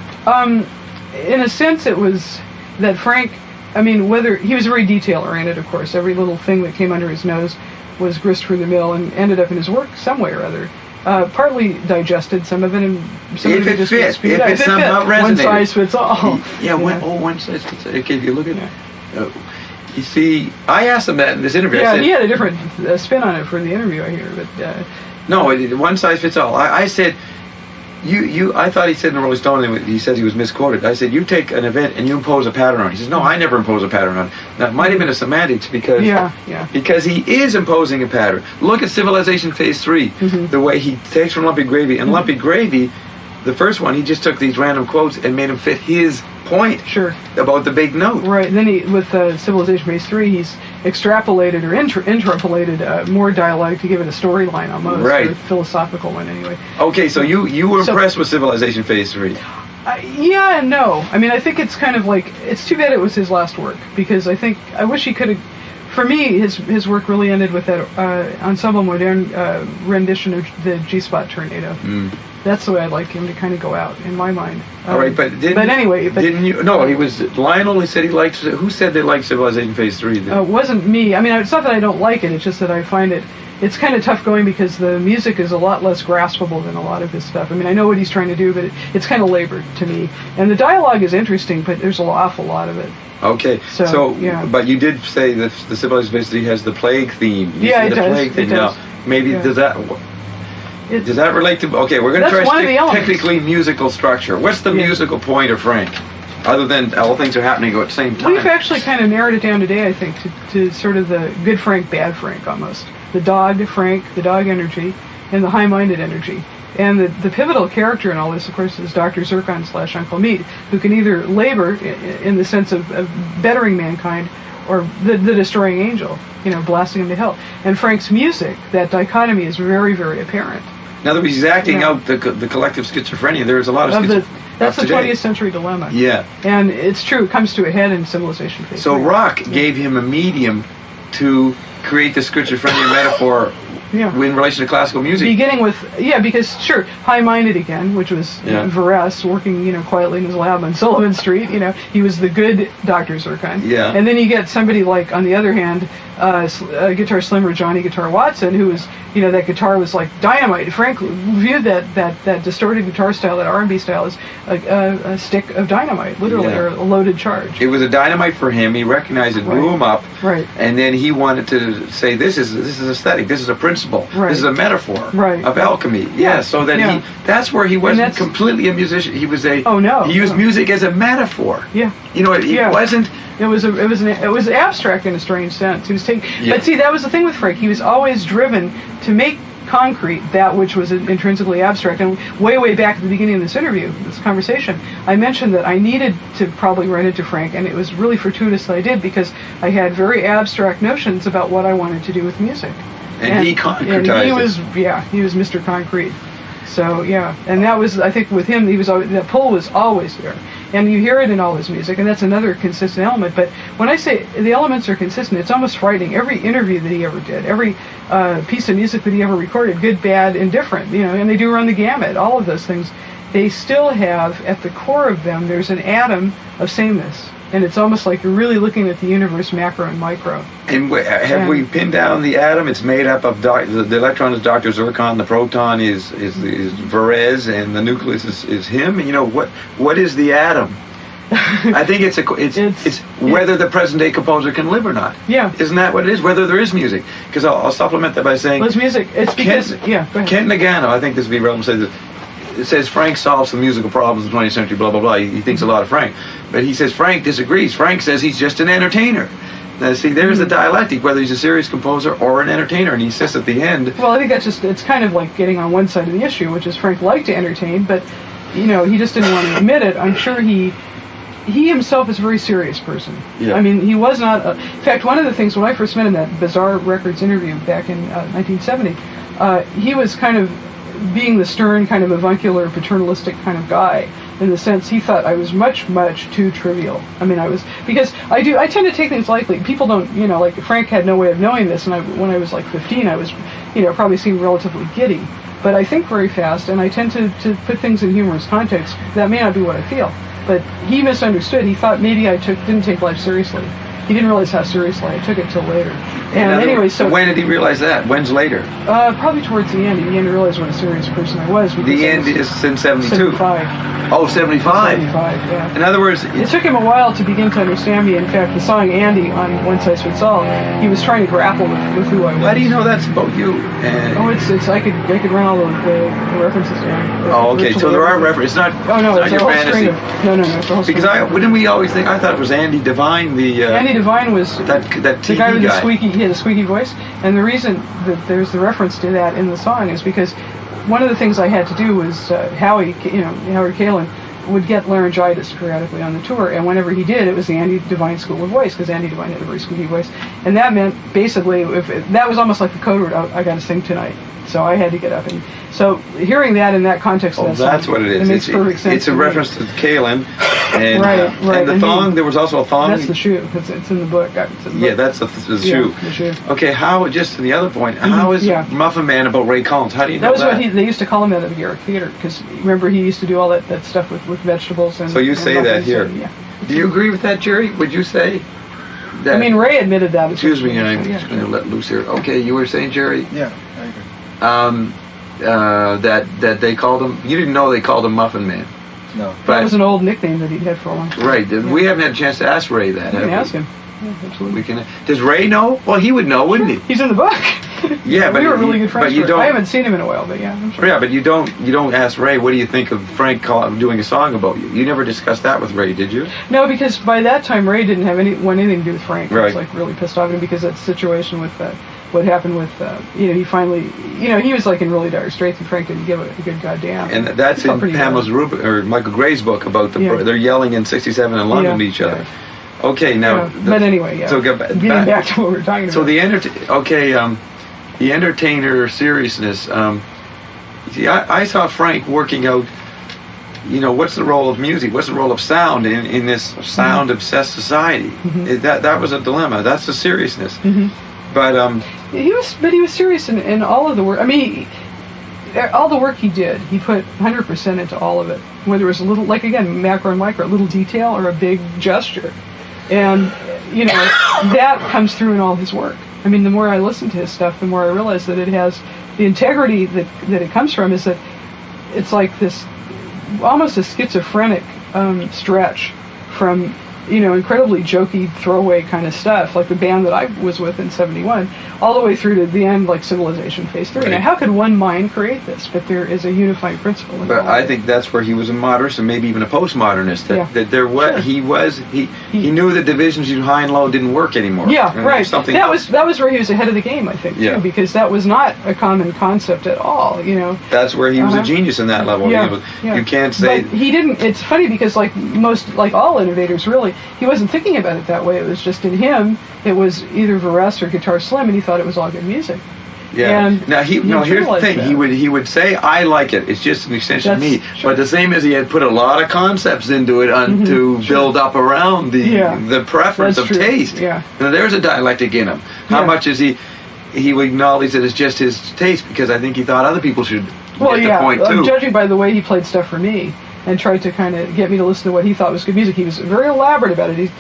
In a sense, it was that Frank. Whether he was very detail oriented, of course. Every little thing that came under his nose was grist through the mill and ended up in his work some way or other. Partly digested, some of it, and some of it just if it somehow resonated. One size fits all. One size fits all. Okay, if you look at you see, I asked him that in this interview. Yeah, I said, he had a different spin on it for the interview, I hear. But no, one size fits all. I said, I thought he said in the Rolling Stone, he says he was misquoted. I said, you take an event and you impose a pattern on it. He says, no, I never impose a pattern on it. Now, it might have been a semantics because he is imposing a pattern. Look at Civilization Phase 3, the way he takes from Lumpy Gravy. And Lumpy Gravy, the first one, he just took these random quotes and made them fit his point about the big note. Right. And then with Civilization Phase 3, he's extrapolated or interpolated more dialogue to give it a storyline almost. Right. Or a philosophical one anyway. Okay, so you were impressed with Civilization Phase 3. Yeah and no. I think it's kind of like, it's too bad it was his last work, because I wish he could have, for me, his work really ended with that Ensemble Moderne rendition of the G-Spot Tornado. That's the way I'd like him to kind of go out, in my mind. All right, but didn't you? No, he was. Lionel. He said he liked. Who said they liked Civilization Phase 3? It wasn't me. It's not that I don't like it. It's just that I find it's kind of tough going because the music is a lot less graspable than a lot of his stuff. I know what he's trying to do, but it's kind of labored to me. And the dialogue is interesting, but there's an awful lot of it. Okay, so but you did say that the Civilization Phase 3 has the plague theme. It does. Plague theme. Now, maybe does that relate to? Okay, we're going to try to stick technically musical structure. What's the musical point of Frank, other than all things are happening at the same time? We've actually kind of narrowed it down today, I think, to sort of the good Frank, bad Frank, almost. The dog Frank, the dog energy, and the high-minded energy. And the pivotal character in all this, of course, is Dr. Zircon / Uncle Meat, who can either labor in the sense of bettering mankind, or the destroying angel, blasting him to hell. And Frank's music, that dichotomy is very, very apparent. In other words, he's acting out the collective schizophrenia. There's a lot of that's the 20th century dilemma. Yeah. And it's true, it comes to a head in Civilization Phase 3. So rock gave him a medium to create the schizophrenia metaphor in relation to classical music. Beginning with, because high-minded again, which was Varese working, quietly in his lab on Sullivan Street. He was the good Dr. Zircon. Yeah. And then you get somebody like, on the other hand, Guitar Slimmer Johnny Guitar Watson, who was, that guitar was like dynamite. Frank viewed that distorted guitar style, that R&B style, as a stick of dynamite, literally, or a loaded charge. It was a dynamite for him. He recognized it, blew him up, and then he wanted to say, this is aesthetic, this is a principle, this is a metaphor of alchemy. Yeah, so that that's where he wasn't completely a musician. He was he used music as a metaphor. Yeah. It wasn't. It was abstract in a strange sense. He was but see, that was the thing with Frank. He was always driven to make concrete, that which was intrinsically abstract. And way back at the beginning of this interview, this conversation, I mentioned that I needed to probably run into Frank, and it was really fortuitous that I did, because I had very abstract notions about what I wanted to do with music. And he concretized and he was Mr. Concrete. So yeah, and that was, I think, with him, that pull was always there, and you hear it in all his music, and that's another consistent element. But when I say the elements are consistent, it's almost frightening. Every interview that he ever did, every piece of music that he ever recorded, good, bad, indifferent, and they do run the gamut. All of those things, they still have at the core of them. There's an atom of sameness. And it's almost like you're really looking at the universe, macro and micro. And have we pinned down the atom? It's made up of the electron is Dr. Zircon, the proton is Varese, and the nucleus is him. What is the atom? I think it's whether the present day composer can live or not. Yeah. Isn't that what it is? Whether there is music. Because I'll supplement that by saying. Well, it's music. It's because go ahead. Kent Nagano, I think this would be relevant, says it says Frank solves some musical problems in the 20th century, blah, blah, blah. He thinks a lot of Frank. But he says Frank disagrees. Frank says he's just an entertainer. Now, see, there's the dialectic, whether he's a serious composer or an entertainer. And he says at the end... Well, I think it's kind of like getting on one side of the issue, which is Frank liked to entertain, but, he just didn't want to admit it. I'm sure he himself is a very serious person. Yeah. I mean, he was not... in fact, one of the things, when I first met him, that Bizarre Records interview back in 1970, he was kind of being the stern, kind of avuncular, paternalistic kind of guy, in the sense he thought I was much, much too trivial. I mean, because I tend to take things lightly. People don't, like Frank had no way of knowing this, and when I was like 15, I was, probably seemed relatively giddy. But I think very fast, and I tend to put things in humorous context. That may not be what I feel, but he misunderstood. He thought maybe I didn't take life seriously. He didn't realize how seriously I took it till later. And anyway, so when did he realize that? When's later? Probably towards the end. He began to realize what a serious person I was. The end is in 72. 75. Oh, 75. 75, yeah. In other words, it took him a while to begin to understand me. In fact, the song Andy on One Size Fits All, he was trying to grapple with who I was. How do you know that's about you? It's I could run all the references down. Oh, okay. So there are references. It's not. Oh no, it's your a whole fantasy. string of. No. It's a whole because didn't we always think? I thought it was Andy Devine. Andy Devine was that TV the guy with the squeaky. He had a squeaky voice, and the reason that there's the reference to that in the song is because one of the things I had to do was Howard Kalin would get laryngitis periodically on the tour, and whenever he did, it was the Andy Devine School of Voice, because Andy Devine had a very squeaky voice, and that meant basically that was almost like the code word. I got to sing tonight, so I had to get up. And so hearing that in that context, that's what it is. It makes perfect sense. It's a reference to Kalin, and right. And the thong. There was also a thong. That's the shoe. It's in the book. Yeah, that's the shoe. The shoe. Okay, how? Just to the other point, how is Muffin Man about Ray Collins? How do you know that? That was what they used to call him at the Garrick Theater, because remember he used to do all that stuff with vegetables and. So you say that here. Yeah. Do you agree with that, Jerry? Would you say? That, I mean, Ray admitted that. Excuse me, I'm just going to let loose here. Okay, you were saying, Jerry? Yeah, I agree. That they called him. You didn't know they called him Muffin Man. No. That was an old nickname that he'd had for a long time. Right. Yeah. We haven't had a chance to ask Ray that. We can ask him. Yeah, absolutely. We can. Does Ray know? Well, he would know, wouldn't he? He's in the book. Yeah, but we were really good friends. But you don't. I haven't seen him in a while, but yeah, I'm sure. Yeah, but you don't ask Ray. What do you think of Frank doing a song about you? You never discussed that with Ray, did you? No, because by that time Ray didn't have anything to do with Frank. Right. I was like really pissed off at him because that situation with what happened with he finally he was like in really dire straits, and Frank didn't give a good goddamn. And that's in Pamela's or Michael Gray's book about they're yelling in '67 in London to each other. Yeah. Okay, now. But anyway, yeah. So getting back to what we were talking about. So the entertainer seriousness. See, I saw Frank working out. What's the role of music? What's the role of sound in this sound-obsessed society? Mm-hmm. That was a dilemma. That's the seriousness. Mm-hmm. But he was serious in all of the work. I mean, all the work he did, he put 100% into all of it. Whether it was a little, like again, macro and micro, a little detail or a big gesture, and that comes through in all his work. I mean, the more I listen to his stuff, the more I realize that it has the integrity that it comes from. Is that it's like this almost a schizophrenic stretch from incredibly jokey, throwaway kind of stuff, like the band that I was with in '71, all the way through to the end, like Civilization Phase 3. Right. Now, how could one mind create this? But there is a unifying principle. In But all I of it. think that's where he was a modernist and maybe even a postmodernist. That Yeah. there was Sure. he knew that divisions between high and low didn't work anymore. Yeah, And right. Something That was where he was ahead of the game, I think, Yeah. too, because that was not a common concept at all. That's where he was a Uh-huh. genius in that level. Yeah, He was- yeah. You can't say. But he didn't. It's funny because, like all innovators, really, he wasn't thinking about it that way. It was just in him. It was either Varese or Guitar Slim, and he thought it was all good music. Yeah. And Now here's the internalized thing. that. He would say, "I like it. It's just an extension of me." Sure. But the same as he had put a lot of concepts into it to build up around the preference That's of true. taste. Yeah. Now there's a dialectic in him. How Yeah. much is he would acknowledge that it's just his taste because I think he thought other people should get the point too. Judging by the way he played stuff for me and tried to kind of get me to listen to what he thought was good music, he was very elaborate about it.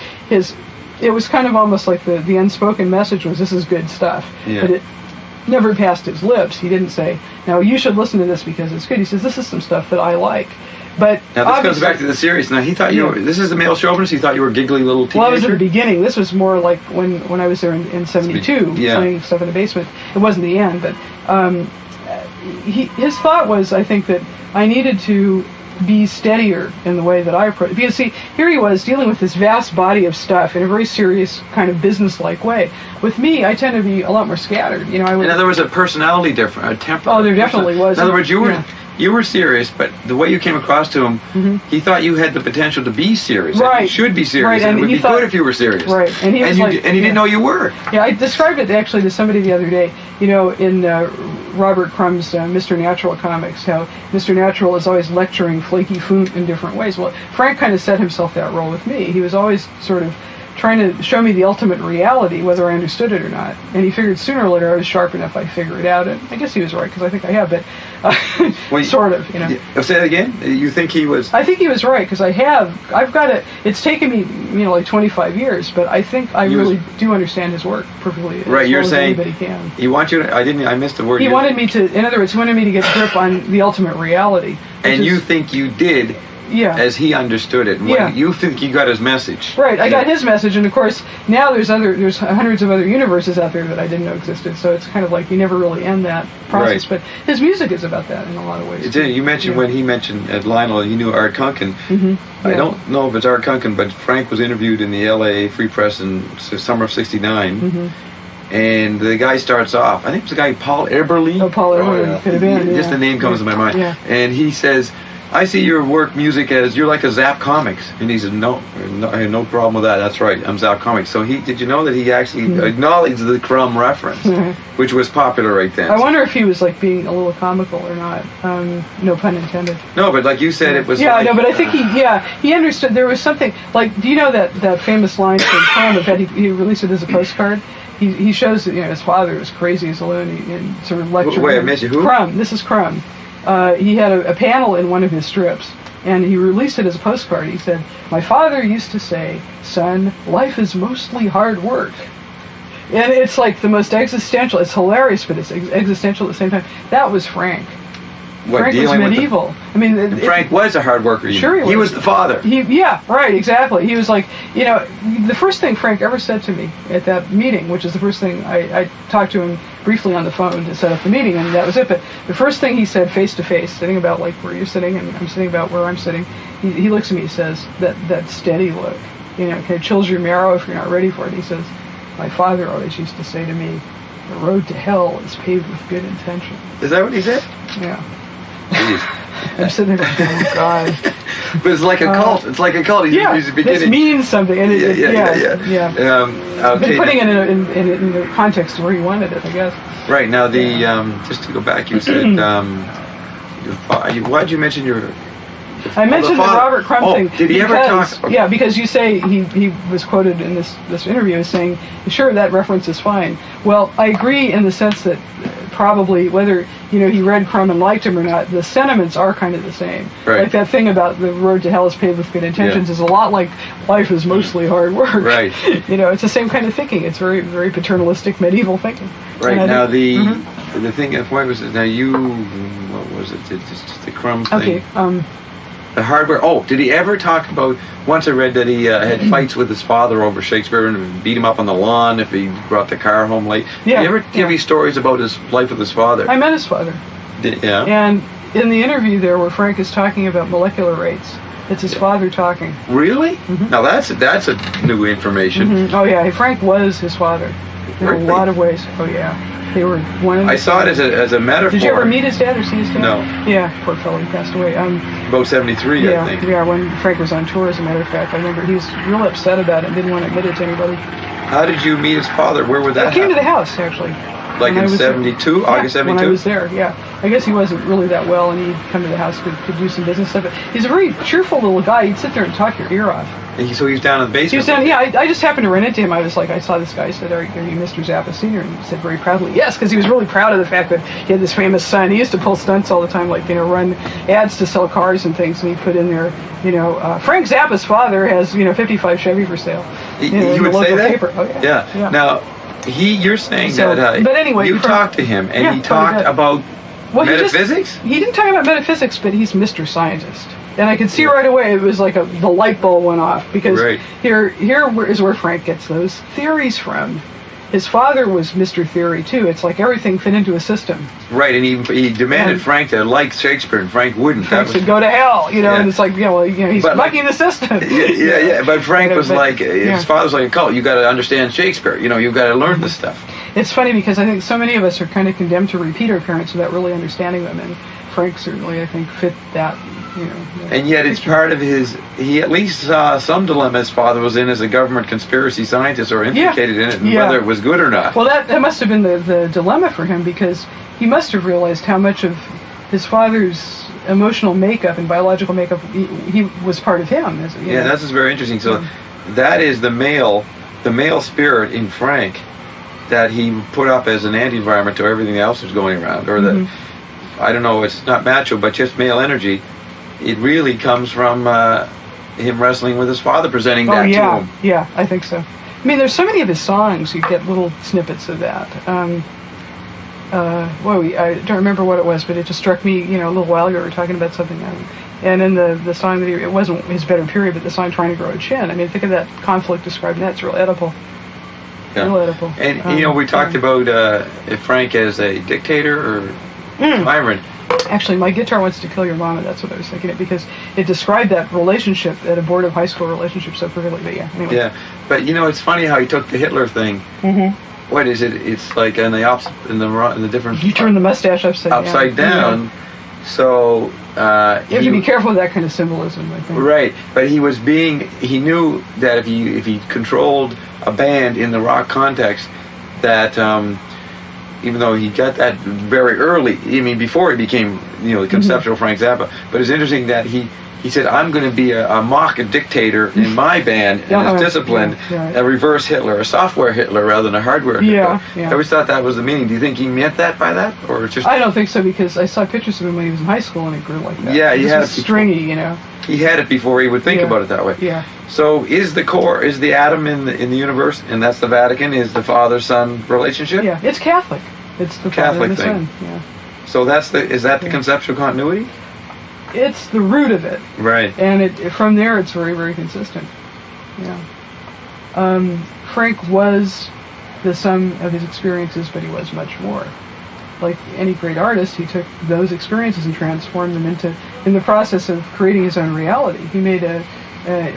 It was kind of almost like the unspoken message was, this is good stuff. Yeah. But it never passed his lips. He didn't say, now you should listen to this because it's good. He says, this is some stuff that I like. But Now this goes obviously- back to the series. Now he thought you Yeah. were. This is the male chauvinist. He thought you were a giggly little teenager. Well, I was at the beginning. This was more like when I was there in '72, Yeah. playing stuff in the basement. It wasn't the end, but his thought was, I think, that I needed to be steadier in the way that I approach. Because see, here he was dealing with this vast body of stuff in a very serious kind of business-like way. With me, I tend to be a lot more scattered. I would. In other words, a personality difference, a temperament. Oh, there definitely was. In other words, Yeah. you were serious, but the way you came across to him, he thought you had the potential to be serious. And Right. you should be serious. Right, And and it would he be thought- good if you were serious. Right, and he was like, he didn't know you were. Yeah, I described it actually to somebody the other day, in Robert Crumb's Mr. Natural comics, how Mr. Natural is always lecturing flaky food in different ways. Well, Frank kind of set himself that role with me. He was always sort of trying to show me the ultimate reality, whether I understood it or not. And he figured sooner or later I was sharp enough I'd figure it out. And I guess he was right, because I think I have, but Well, sort of, Say that again? You think he was... I think he was right, because I've got it. It's taken me, like 25 years, but I think I really do understand his work perfectly. Right, as you're well as saying anybody can. he wants you to... I missed the word. He wanted me to, in other words, he wanted me to get a grip on the ultimate reality. And which you is- think you did yeah. as he understood it. Yeah. You think you got his message. Right, I Yeah. got his message, and of course, now there's hundreds of other universes out there that I didn't know existed, so it's kind of like you never really end that process, Right. but his music is about that in a lot of ways. It did. You mentioned Yeah. when he mentioned at Lionel, he knew Art Kunkin. I Yeah. don't know if it's Art Kunkin, but Frank was interviewed in the LA Free Press in summer of '69. And the guy starts off, I think it was a guy, Paul Eberle. Oh, Paul Eberle could have been, Just yeah. the name comes to my mind. Yeah. And he says, I see your work music as you're like a Zap Comics. And he said, no, I have no problem with that. That's right, I'm Zap Comics. So did you know that he actually acknowledged the Crumb reference, which was popular right then? I wonder if he was like being a little comical or not. No pun intended. No, but like you said, it was Yeah, like, I know, but I think he understood there was something, like, do you know that famous line from Crumb that he released it as a postcard? He shows that his father was crazy as a loon and sort of lectured. Wait, I him. missed you. Who? Crumb. This is Crumb. He had a panel in one of his strips, and he released it as a postcard. He said, "My father used to say, son, life is mostly hard work." And it's like the most existential. It's hilarious, but it's existential at the same time. That was Frank. What, Frank was dealing with medieval. I mean, Frank was a hard worker. Sure He was the father. Yeah, right, exactly. He was like, the first thing Frank ever said to me at that meeting, which is the first thing I talked to him briefly on the phone to set up the meeting, and that was it. But the first thing he said face to face, sitting about like where you're sitting, and I'm sitting about where I'm sitting, he looks at me, he says, that steady look, kind of chills your marrow if you're not ready for it. He says, my father always used to say to me, the road to hell is paved with good intention. Is that what he said? Yeah. Jeez. I'm sitting there going, oh, God. But it's like a cult. It's like a cult. He's beginning. This means something. And yeah. Okay. Putting it in the context to where he wanted it, I guess. Right now, just to go back, you said, why did you mention your? I mentioned the Robert Crumb thing. Did he ever talk? Okay. Yeah, because you say he was quoted in this interview as saying, "Sure, that reference is fine." Well, I agree in the sense that probably whether he read Crumb and liked him or not, the sentiments are kind of the same. Right. Like that thing about the road to hell is paved with good intentions is a lot like life is mostly hard work. Right. It's the same kind of thinking. It's very, very paternalistic medieval thinking. Right now, the thing. What was it? Now what was it? It's just the Crumb thing. Okay. The hardware. Oh, did he ever talk about? Once I read that he had fights with his father over Shakespeare and beat him up on the lawn if he brought the car home late. Yeah. Did you ever give any stories about his life with his father? I met his father. Yeah. And in the interview there, where Frank is talking about molecular rates, it's his father talking. Really? Now that's a new information. Oh yeah, Frank was his father in Really? a lot of ways. Oh yeah, they were one of the. I saw it as a metaphor. Did you ever meet his dad or see his dad? No. Yeah, poor fellow, he passed away. About 73, Yeah, I think. yeah. When Frank was on tour, as a matter of fact, I remember he was real upset about it and didn't want to admit it to anybody. How did you meet his father? Where would that I came to the happen? house actually. Like when I in was 72, there. August Yeah, 72? when I was there, yeah. I guess he wasn't really that well, and he'd come to the house to do some business stuff. But he's a very cheerful little guy. He'd sit there and talk your ear off. So he was down in the basement? He was down, yeah, I just happened to run into him. I was like, I saw this guy. I said, are you Mr. Zappa Sr.? And he said very proudly, yes, because he was really proud of the fact that he had this famous son. He used to pull stunts all the time, like, run ads to sell cars and things, and he put in there, Frank Zappa's father has, 55 Chevy for sale. He in would the say local that? paper. Oh, yeah. Now, you're saying So, that but anyway, you talked to him, and he talked about metaphysics? He didn't talk about metaphysics, but he's Mr. Scientist. And I could see right away it was like the light bulb went off, because here is where Frank gets those theories from. His father was Mr. Theory too. It's like everything fit into a system. Right, and he demanded Frank to like Shakespeare, and Frank wouldn't. Frank said, "Go to hell," and it's like, he's bucking the system. Yeah. But Frank was like, his father's like a cult. You got to understand Shakespeare. You've got to learn this stuff. It's funny because I think so many of us are kind of condemned to repeat our parents without really understanding them, and Frank certainly, I think, fit that. And yet it's part of he at least saw some dilemma his father was in as a government conspiracy scientist or implicated in it, and whether it was good or not. Well, that must have been the dilemma for him, because he must have realized how much of his father's emotional makeup and biological makeup he was part of him. Yeah, that's just very interesting. So that is the male spirit in Frank that he put up as an anti-environment to everything else that's going around, or the I don't know, it's not macho, but just male energy. It really comes from him wrestling with his father, presenting that to him. Yeah, I think so. I mean, there's so many of his songs, you get little snippets of that. I don't remember what it was, but it just struck me, a little while ago we were talking about something. And in the song that it wasn't his better period, but the song Trying to Grow a Chin. I mean, think of that conflict described in that. It's real edible. Yeah. Real edible. And, we talked about Frank as a dictator or tyrant. Actually, My Guitar Wants to Kill Your Mama, that's what I was thinking of, because it described that relationship, that abortive high school relationship, so perfectly. But anyway. Yeah, but it's funny how he took the Hitler thing. What is it? It's like in the different. You turn the mustache upside down. Yeah. So you have to be careful with that kind of symbolism, I think. Right, but he knew that if he controlled a band in the rock context, that even though he got that very early, before he became, the conceptual Frank Zappa. But it's interesting that he said, I'm going to be a mock dictator in my band, and it's disciplined, a reverse Hitler, a software Hitler rather than a hardware Hitler. I always thought that was the meaning. Do you think he meant that by that? Or it's just... I don't think so, because I saw pictures of him when he was in high school, and it grew like that. Yeah, he had it stringy, He had it before he would think about it that way. Yeah. So is the core, is the atom in the universe, and that's the Vatican, is the father-son relationship? Yeah, it's Catholic. It's the Catholic father and the thing. son. Yeah. So is that the conceptual continuity? It's the root of it. Right. And from there, it's very, very consistent. Yeah. Frank was the sum of his experiences, but he was much more. Like any great artist, he took those experiences and transformed them in the process of creating his own reality. He made a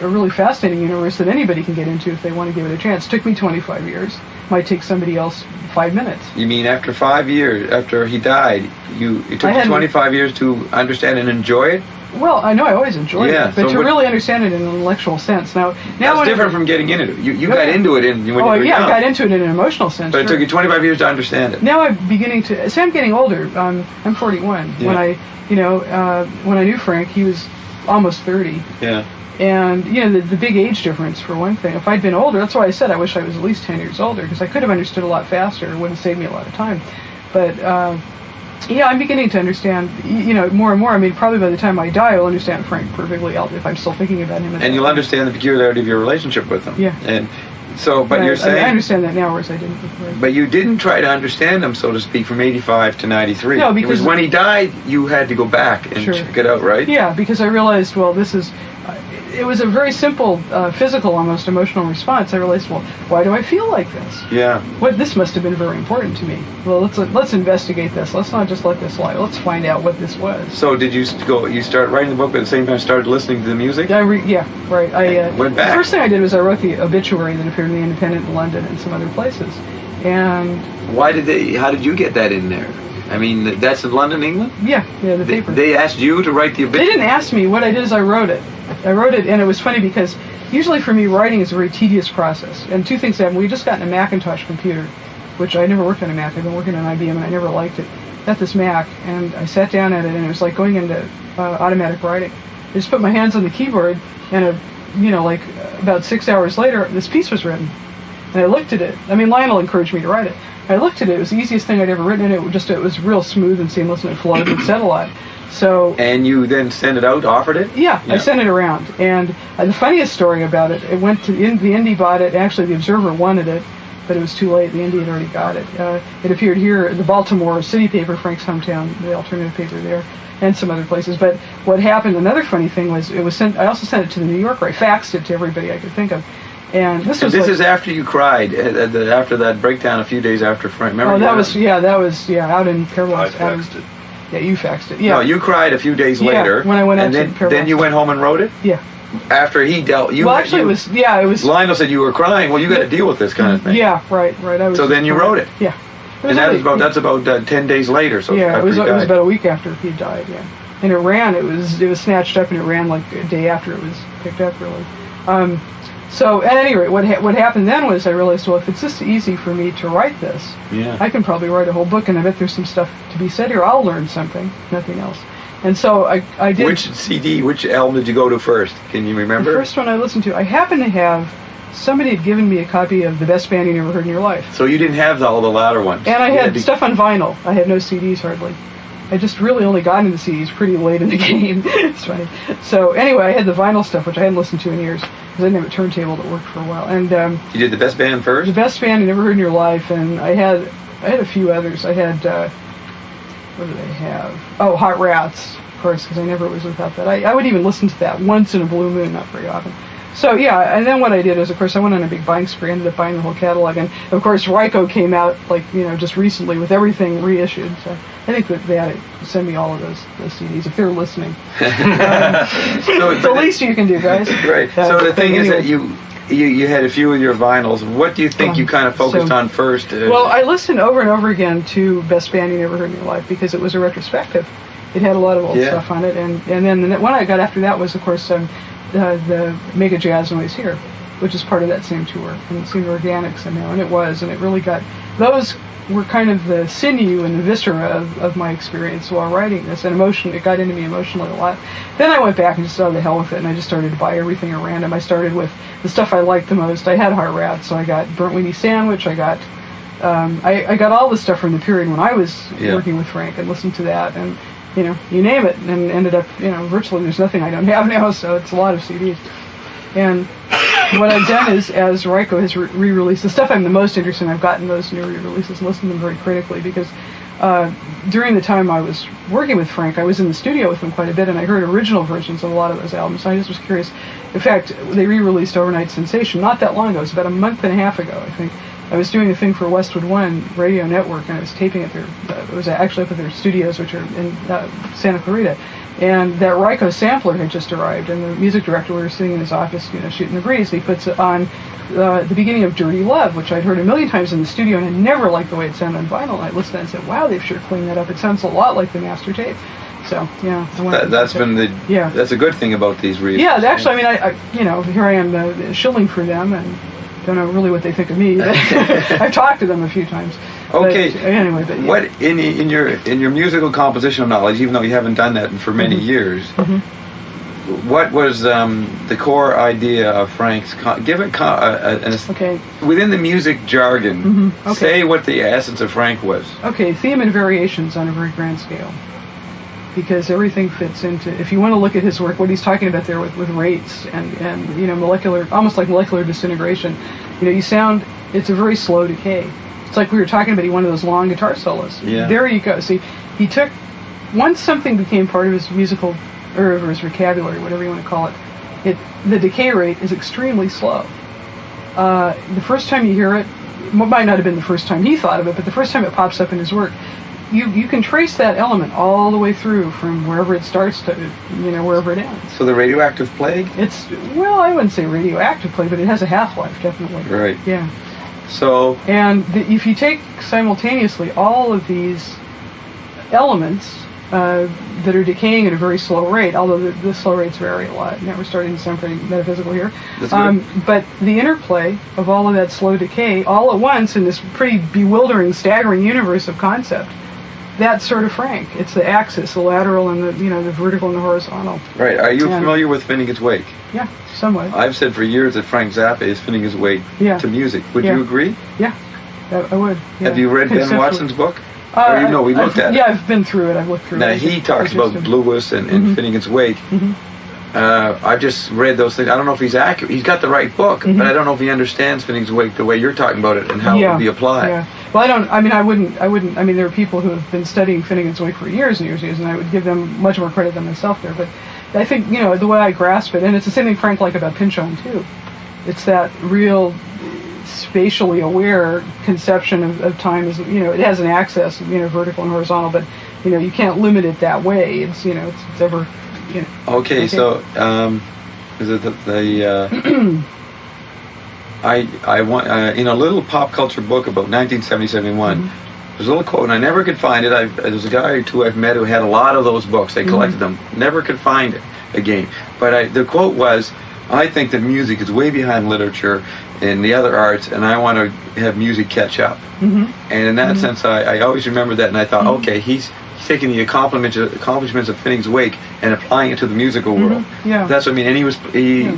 really fascinating universe that anybody can get into if they want to give it a chance. It took me 25 years. Might take somebody else 5 minutes. You mean after 5 years, after he died, it took you 25 years to understand and enjoy it? Well, I know I always enjoyed it, but to really understand it in an intellectual sense. Now that's different from getting into it. You got into it when you were young. I got into it in an emotional sense. But it took you 25 years to understand it. Now I'm beginning to. So I'm getting older. I'm 41. Yeah. When I knew Frank, he was almost 30. Yeah. And, the big age difference, for one thing. If I'd been older, that's why I said I wish I was at least 10 years older, because I could have understood a lot faster. It would have saved me a lot of time. But, I'm beginning to understand, more and more. Probably by the time I die, I'll understand Frank perfectly, if I'm still thinking about him. And you'll understand the peculiarity of your relationship with him. Yeah. And So, but you're saying... I understand that now, whereas I didn't before. But you didn't try to understand him, so to speak, from 85 to 93. No, because... It was when he died, you had to go back and check it out, right? Yeah, because I realized, well, this is... it was a very simple, physical, almost emotional response. I realized, well, why do I feel like this? Yeah. This must have been very important to me. Well, let's investigate this. Let's not just let this lie. Let's find out what this was. So did you start writing the book, but at the same time started listening to the music? Yeah, right. I went back. The first thing I did was I wrote the obituary that appeared in the Independent in London and some other places. And how did you get that in there? I mean, that's in London, England? Yeah, the paper. They asked you to write the obituary? They didn't ask me. What I did is I wrote it. And it was funny because usually for me, writing is a very tedious process. And two things happened. We just got a Macintosh computer, which I never worked on a Mac. I've been working on IBM, and I never liked it. Got this Mac, and I sat down at it, and it was like going into automatic writing. I just put my hands on the keyboard, and about 6 hours later, this piece was written. And I looked at it. I mean, Lionel encouraged me to write it. I looked at it. It was the easiest thing I'd ever written, and it was real smooth and seamless, and it flowed and said a lot. So. And you then sent it out, offered it? Yeah, I sent it around. And the funniest story about it, it went to the Indie bought it. Actually, the Observer wanted it, but it was too late. The Indie had already got it. It appeared here in the Baltimore City paper, Frank's hometown, the alternative paper there, and some other places. But what happened? Another funny thing was it was sent. I also sent it to the New Yorker. I faxed it to everybody I could think of. And this is after you cried, after that breakdown a few days after Frank. Remember? Oh, that was out in Paradise. I faxed it. Yeah, you faxed it. Yeah. No, you cried a few days later. When I went out and to Paradise. then you went home and wrote it? Yeah. After he dealt... it was... Lionel said you were crying. Well, you got to deal with this kind of thing. Yeah, right. So then you wrote it? Yeah. And that's about 10 days later. So yeah, it was about a week after he died, yeah. And it was snatched up, and it ran like a day after it was picked up, really. So, at any rate, what happened then was I realized, well, if it's this easy for me to write this, I can probably write a whole book, and I bet there's some stuff to be said here. I'll learn something, nothing else. And so I did... Which album did you go to first? Can you remember? The first one I listened to, I happened to have... Somebody had given me a copy of The Best Band You Never Heard in Your Life. So you didn't have all the latter ones? And I had stuff on vinyl. I had no CDs, hardly. I just really only got into CDs pretty late in the game. It's funny. So anyway, I had the vinyl stuff, which I hadn't listened to in years, because I didn't have a turntable that worked for a while. And you did The Best Band first? The Best Band You Never Heard in Your Life, and I had a few others. I had what did I have? Oh, Hot Rats, of course, because I never was without that. I would even listen to that once in a blue moon, not very often. So yeah, and then what I did is, of course, I went on a big buying spree. I ended up buying the whole catalog, and of course, Ryko came out just recently with everything reissued. So I think that they ought to send me all of those CDs if they're listening. It's the least you can do, guys. Right. So the thing is that you had a few of your vinyls. What do you think you kind of focused on first? Well, I listened over and over again to Best Band You Never Heard in Your Life because it was a retrospective. It had a lot of old stuff on it, and then the one I got after that was, of course, the Mega Jazz Noise Here, which is part of that same tour, and it seemed organic somehow, and it was, and it really got, those were kind of the sinew and the viscera of my experience while writing this, and it got into me emotionally a lot. Then I went back and just said, the hell with it, and I just started to buy everything at random. I started with the stuff I liked the most. I had Heart Rats, so I got Burnt Weenie Sandwich, I got all the stuff from the period when I was working with Frank, and listened to that, and you name it, and ended up, virtually there's nothing I don't have now, so it's a lot of CDs. And what I've done is, as Ryko has re-released, the stuff I'm the most interested in, I've gotten those new re-releases and listened to them very critically, because during the time I was working with Frank, I was in the studio with him quite a bit, and I heard original versions of a lot of those albums, so I just was curious. In fact, they re-released Overnight Sensation not that long ago. It was about a month and a half ago, I think. I was doing a thing for Westwood One Radio Network, and I was taping it there. It was actually up at their studios, which are in Santa Clarita. And that Ryko sampler had just arrived, and the music director, we were sitting in his office, shooting the breeze, and he puts it on the beginning of Dirty Love, which I'd heard a million times in the studio, and I never liked the way it sounded on vinyl. And I listened to it and said, wow, they've sure cleaned that up. It sounds a lot like the master tape. So, that's a good thing about these reissues. Yeah, actually, I mean, here I am shilling for them, and don't know really what they think of me, but I've talked to them a few times. Okay. But anyway, what in your musical compositional knowledge, even though you haven't done that for many years, what was the core idea of Frank's? Give it within the music jargon. Say what the essence of Frank was. Okay, theme and variations on a very grand scale. because everything fits into. If you want to look at his work, what he's talking about there with rates and molecular, almost like molecular disintegration, you sound. It's a very slow decay. It's like we were talking about. He wanted those long guitar solos. Yeah. There you go. See, he took once something became part of his musical or his vocabulary, whatever you want to call it. The decay rate is extremely slow. The first time you hear it might not have been the first time he thought of it, but the first time it pops up in his work, you can trace that element all the way through from wherever it starts to wherever it ends. So the radioactive plague? I wouldn't say radioactive plague, but it has a half-life, definitely. Right. Yeah. So. And if you take simultaneously all of these elements that are decaying at a very slow rate, although the slow rates vary a lot. Now we're starting to sound pretty metaphysical here. But the interplay of all of that slow decay all at once in this pretty bewildering, staggering universe of concept, that's sort of Frank. It's the axis, the lateral and the vertical and the horizontal. Right. Are you familiar with Finnegan's Wake? Yeah, somewhat. I've said for years that Frank Zappa is Finnegan's Wake to music. Would you agree? Yeah, I would. Yeah. Have you read Ben Watson's book? We looked at it. Yeah, I've been through it. I've looked through it. Now, he talks about Lewis and Finnegan's Wake. I've just read those things. I don't know if he's accurate. He's got the right book, but I don't know if he understands Finnegan's Wake the way you're talking about it and how it would be applied. Yeah. Well, I wouldn't. There are people who have been studying Finnegan's Wake for years and years and years, and I would give them much more credit than myself there. But I think, the way I grasp it, and it's the same thing Frank liked about Pynchon, too. It's that real spatially aware conception of time is, it has an axis, vertical and horizontal, but, you can't limit it that way. It's, it's ever, Okay, so, is it I want, in a little pop culture book about 1970-71, there's a little quote, and I never could find it. There's a guy or two I've met who had a lot of those books. They collected them. Never could find it again. But the quote was, I think that music is way behind literature and the other arts, and I want to have music catch up. And in that sense, I always remember that, and I thought, okay, he's taking the accomplishments of Finnegan's Wake and applying it to the musical world. Yeah. That's what I mean. And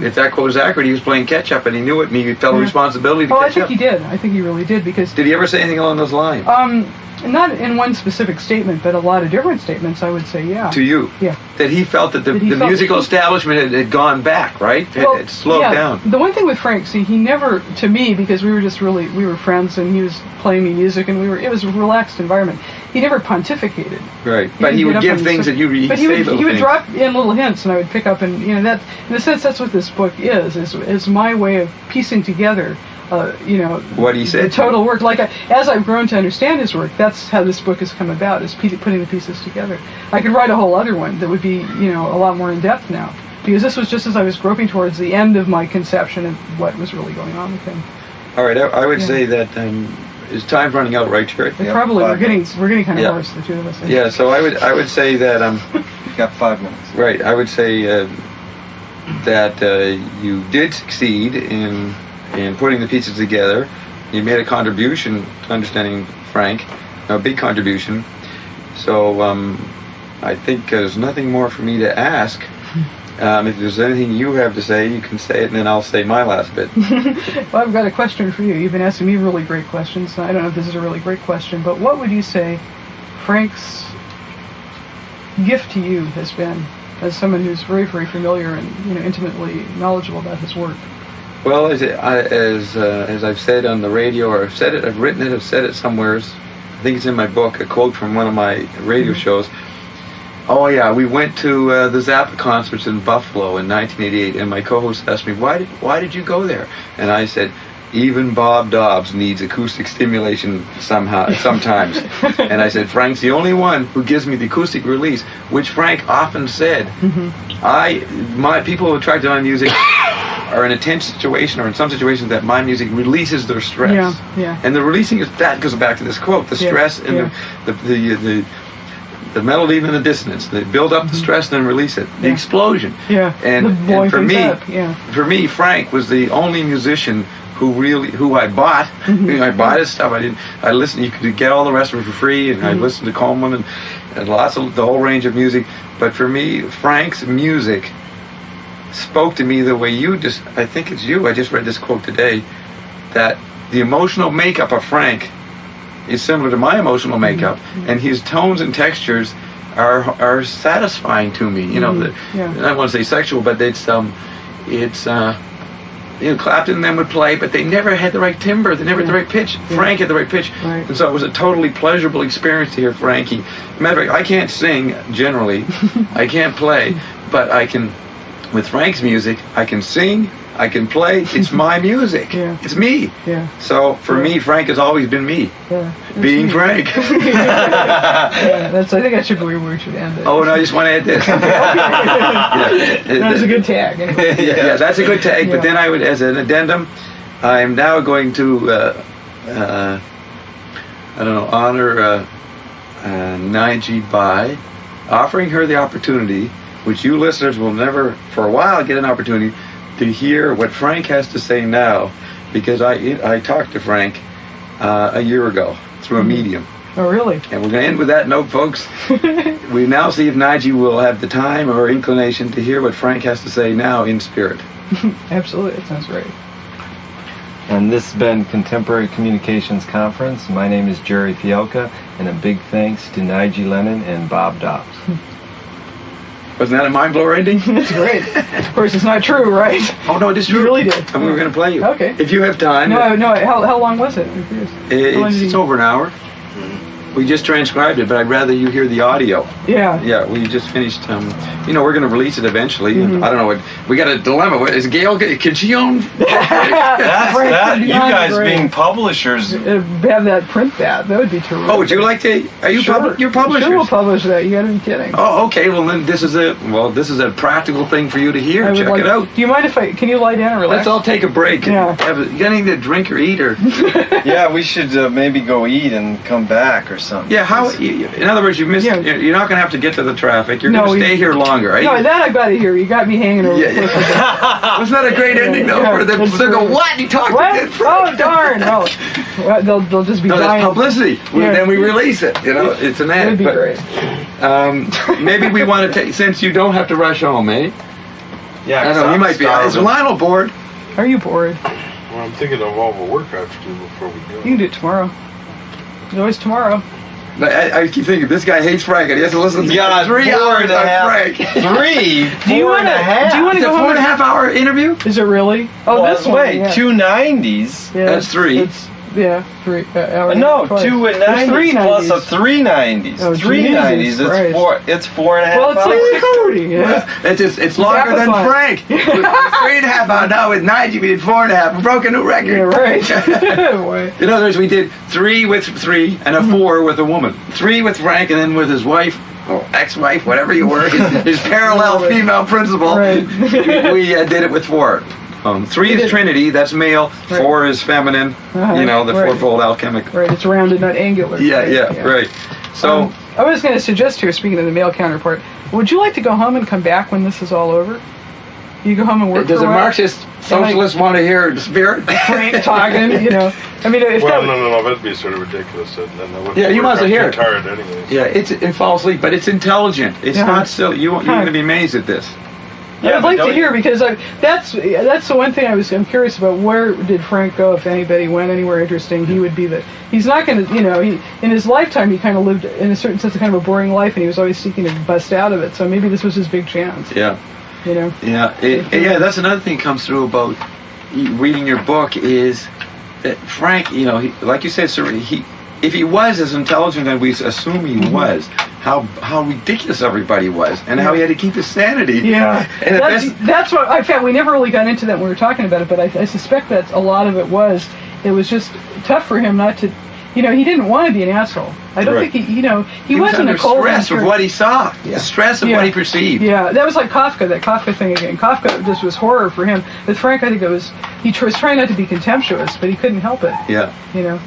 if that quote is accurate, he was playing catch up, and he knew it, and he felt a responsibility to catch up. I think he did. I think he really did, because... Did he ever say anything along those lines? Not in one specific statement, but a lot of different statements, I would say, yeah. To you? Yeah. That he felt that the musical establishment had gone back, right? It slowed down. The one thing with Frank, see, he never, to me, because we were friends, and he was playing me music, and it was a relaxed environment. He never pontificated. Right. But he would give things that he'd say those things. He would drop in little hints, and I would pick up, and, that, in a sense, that's what this book is my way of piecing together what he said, the total work. Like as I've grown to understand his work, that's how this book has come about, is putting the pieces together. I could write a whole other one that would be, a lot more in depth now, because this was just as I was groping towards the end of my conception of what was really going on with him. All right, I would say that is time running out, right, Jared? Probably. We're getting kind of hoarse, the two of us. Yeah. So I would say that you've got 5 minutes. Right. I would say that you did succeed in putting the pieces together. You made a contribution to understanding Frank, a big contribution. So I think there's nothing more for me to ask. If there's anything you have to say, you can say it, and then I'll say my last bit. Well, I've got a question for you. You've been asking me really great questions. I don't know if this is a really great question, but what would you say Frank's gift to you has been, as someone who's very, very familiar and intimately knowledgeable about his work? Well, as I've said on the radio, or I've written it, I've said it somewhere. I think it's in my book, a quote from one of my radio shows. Oh yeah, we went to the Zappa concerts in Buffalo in 1988, and my co-host asked me, why did you go there? And I said, even Bob Dobbs needs acoustic stimulation sometimes. And I said, Frank's the only one who gives me the acoustic release, which Frank often said. My people who attract to my music are in a tense situation, or in some situations that my music releases their stress. And the releasing that goes back to this quote: the stress and the melody and the dissonance. They build up the stress and then release it. The explosion. And for me, Frank was the only musician who I bought. I bought his stuff. I listened. You could get all the rest of it for free, and I listened to Coleman and lots of the whole range of music. But for me, Frank's music spoke to me the way I think it's you. I just read this quote today, that the emotional makeup of Frank is similar to my emotional makeup, and his tones and textures are satisfying to me. You know, Yeah. I don't want to say sexual, but it's you know, Clapton and them would play, but they never had the right timbre. They never had the right pitch. Frank had the right pitch, Right. and so it was a totally pleasurable experience to hear Frankie. Matter of fact, I can't sing generally, I can't play, but I can. With Frank's music, I can sing, I can play. It's my music. Yeah. It's me. Yeah. So for me, Frank has always been me, Yeah. being Frank. Yeah, that's. I think that should be where we should end it. Oh, no, I just want to add this. That was a good tag. Anyway. Yeah, that's a good tag. Yeah. But then I would, as an addendum, I'm now going to, I don't know, honor Nigey by offering her the opportunity, which you listeners will never, for a while, get an opportunity to hear what Frank has to say now, because I talked to Frank a year ago through a medium. Oh, really? And we're going to end with that note, folks. We now see if Nigey will have the time or inclination to hear what Frank has to say now in spirit. Absolutely, that sounds great. And this has been Contemporary Communications Conference. My name is Jerry Fielka, and a big thanks to Nigey Lennon and Bob Dobbs. Wasn't that a mind blower ending? That's great. Of course, it's not true, right? Oh no, it is true. You really did. And we were going to play you. Okay. If you have time. No. How long was it? I'm curious. How long did It's you- over an hour. We just transcribed it, but I'd rather you hear the audio. Yeah. Yeah, we just finished. You know, we're going to release it eventually. And I don't know what. We got a dilemma. What, is Gail? Can she own? That's Frank, that. You beyond guys great. being publishers. Have that print that. That would be terrific. Oh, would you like to? Are you Sure. you're publishers? Sure, we'll publish that. You got to be kidding. Oh, okay. Well, then this is a practical thing for you to hear. I would Check like- it out. Do you mind if I? Can you lie down or relax? Let's all take a break. Yeah. You got anything to drink or eat or? Yeah, we should maybe go eat and come back or something. Yeah. How? In other words, you missed. Yeah. You're not going to have to get to the traffic. You're No, going to stay here longer, right? No, that I got to hear. You got me hanging over. Yeah, Wasn't that a great ending though? Yeah, For them that's to go, great. what? You talked What? to Oh darn! No, well, they'll just be No, dying. that's publicity. Yeah. Then we release it. You know, it's an ad. That'd be but, great. Maybe we want to take, since you don't have to rush home, eh? Yeah, I don't know. You might be. Is Lionel bored? Are you bored? Well, I'm thinking of all the work I have to do before we go. You can do it tomorrow. There's always tomorrow. I keep thinking this guy hates Frank, and he has to listen to Yeah, 3 hours on Frank. 3, Do you 4 want and a half. to? Do you want to It's a go home? 4.5-hour interview. Is it really? Oh, Well, this one. wait, yeah. 2 90s. Yeah, That's 3. It's, yeah, 3 hours. No, 2 and 90s plus a 3 90s. Oh, 3 Jesus 90s. It's Christ. 4. It's 4.5 Well, it's hours. like 6:30. Yeah. It's longer than Zappa's Frank. 3.5 hours. Now with Nigey, we did 4.5. We broke a new record. Yeah, right. Boy. In other words, we did 3 with 3 and a 4 with a woman. 3 with Frank and then with his wife, or ex-wife, whatever you were, his parallel female principal. Right. We did it with 4. 3 is Trinity, that's male. 4 is feminine. Uh-huh. You know, the Right. fourfold alchemic. Right, it's rounded, not angular. Yeah, right. So, I was going to suggest here, speaking of the male counterpart, would you like to go home and come back when this is all over? You go home and work does for a a while? Marxist socialist want to hear the spirit? Frank talking, you know. I mean, if Well, that, no, that'd be sort of ridiculous. And then I wouldn't Yeah, you work. might as well I'm hear too it. tired anyways. Yeah, it falls asleep, but it's intelligent. It's Yeah. not silly. You're going to be amazed at this. I would like but to hear, because that's the one thing I'm curious about. Where did Frank go? If anybody went anywhere interesting, he would be he's not going to, you know, in his lifetime he kind of lived in a certain sense of kind of a boring life, and he was always seeking to bust out of it. So maybe this was his big chance. Yeah. You know. Yeah, that's another thing that comes through about reading your book is that Frank, you know, like you said, sir, if he was as intelligent as we assume he was, how ridiculous everybody was, and how he had to keep his sanity. Yeah, And that's what I found. We never really got into that when we were talking about it, but I suspect that a lot of it was just tough for him not to. You know, he didn't want to be an asshole. I don't Right. think he he was wasn't under a cold stress of what he saw, the stress of what he perceived. Yeah, that was like Kafka, that Kafka thing again. Kafka just was horror for him. With Frank, I think it was, he was trying not to be contemptuous, but he couldn't help it, Yeah. you know.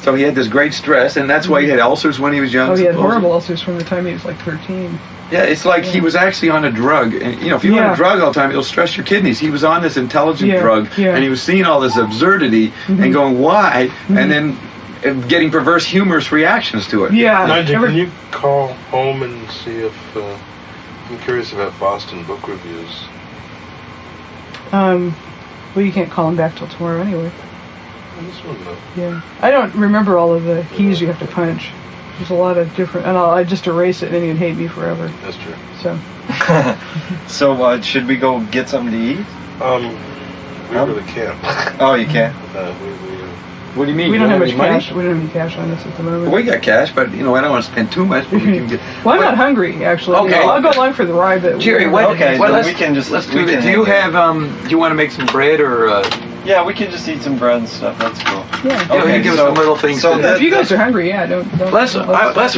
So he had this great stress, and that's why he had ulcers when he was young. Oh, he had supposedly. horrible ulcers from the time he was like 13. Yeah, it's like he was actually on a drug. And, you know, if you're on Yeah. a drug all the time, it'll stress your kidneys. He was on this intelligent drug, and he was seeing all this absurdity and going, why? And then getting perverse, humorous reactions to it. Yeah. Nigel, can you call home and see if... I'm curious about Boston book reviews. Well, you can't call him back till tomorrow anyway. I just want to know. Yeah. I don't remember all of the keys you have to punch. There's a lot of different, and I just erase it and you'd hate me forever. That's true. So. So should we go get something to eat? We really can't. Oh, you can't? What do you mean? We You don't have much any money? cash. We don't have any cash on this at the moment. We got cash, but I don't want to spend too much. But we can get. Well, I'm not hungry actually. Okay. I'll go along for the ride, but Jerry, Okay, well, then we can just... let's we do this. can Do you hang out. have? Do you want to make some bread or? Yeah, we can just eat some bread and stuff. That's cool. Yeah. Okay, you give us some little things. so to- that- If you guys are hungry, yeah, don't Let's walk. That's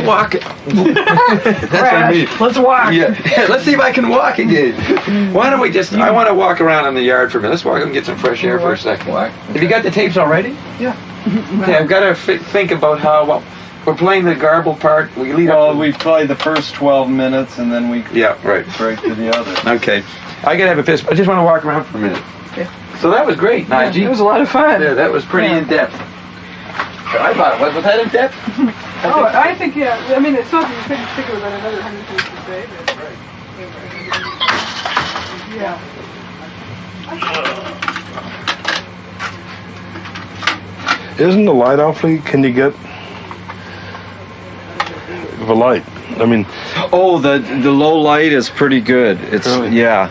Crash. Let's walk. Yeah, let's see if I can walk again. Why don't we just? I want to walk around in the yard for a minute. Let's walk and get some fresh air for a second. Have you got the tapes already? Yeah. Okay, I've got to think about how. Well, we're playing the garble part. We lead Well, up. we played the first 12 minutes and then we Yeah, right. break to the other. Okay, I gotta have a piss. I just want to walk around for a minute. Okay. So that was great, Yeah, Nigey. it was a lot of fun. Yeah, that was pretty Yeah. in depth. I thought it was that in depth? Oh, I think, yeah. I mean, it's not that you couldn't think of about another 100 things to say, but... Yeah. Isn't the light awfully? Can you get the light? I mean, Oh, the low light is pretty good. It's Really? yeah.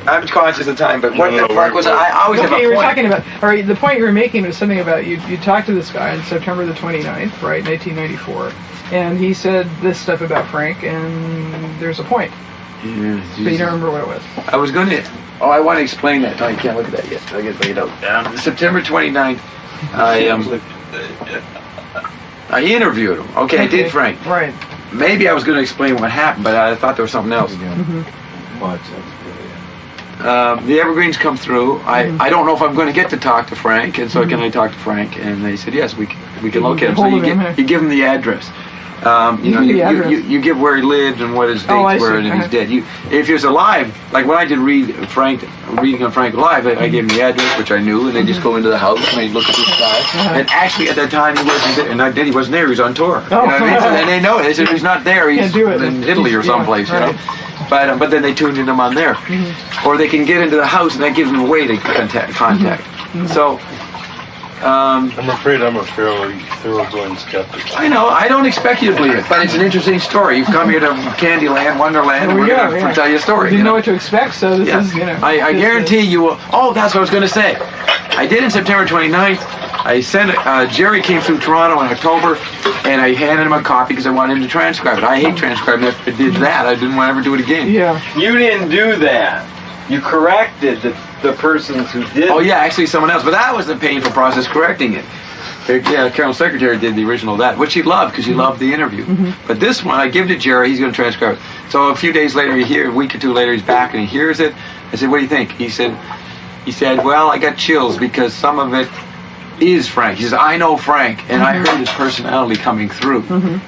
I'm conscious of time, but what No, the fuck was it? I always have Okay, a you were point. talking about, all right, the point you were making was something about, you talked to this guy on September the 29th, right, 1994, and he said this stuff about Frank, and there's a point, but you don't remember what it was. I was going to. Oh, I want to explain that. No, you can't look at that yet. I got to lay it out. September 29th, I interviewed him. Okay, I did Frank. Right. Maybe I was going to explain what happened, but I thought there was something else. Watch The Evergreens come through. I don't know if I'm going to get to talk to Frank, and so can I talk to Frank? And they said yes, we can locate him. So Hold of him, huh? you give him the address. You give the address. You give where he lived and what his dates Oh, I were, see. and he's dead. If he was alive, like when I did reading on Frank alive, I gave him the address, which I knew, and they just go into the house and they look at this guy. And actually, at that time, he wasn't there, and I did. He wasn't there. He was on tour. You know what I mean? So then they know it. They said if he's not there, he's Can't do it. in Italy or Yeah, someplace. right. You know. But then they tuned in him on there, or they can get into the house, and that gives them a way to contact. So. I'm afraid I'm a fairly thoroughgoing skeptic. I know, I don't expect you to believe it, but it's an interesting story. You've come here to Candyland, Wonderland, and we're going to tell you a story. Didn't know what to expect, so this is, I guarantee you will. Oh, that's what I was going to say. I did in September 29th. I sent Jerry came through Toronto in October, and I handed him a copy because I wanted him to transcribe it. I hate transcribing. If I did that, I didn't want to ever do it again. Yeah. You didn't do that. You corrected the persons who did. Oh, yeah, actually someone else. But that was the painful process, correcting it. Yeah, Carol's secretary did the original of that, which he loved because he loved the interview. But this one, I give to Jerry, he's going to transcribe it. So a few days later, a week or two later, he's back and he hears it. I said, what do you think? He said, well, I got chills because some of it is Frank. He says, I know Frank, and I heard his personality coming through.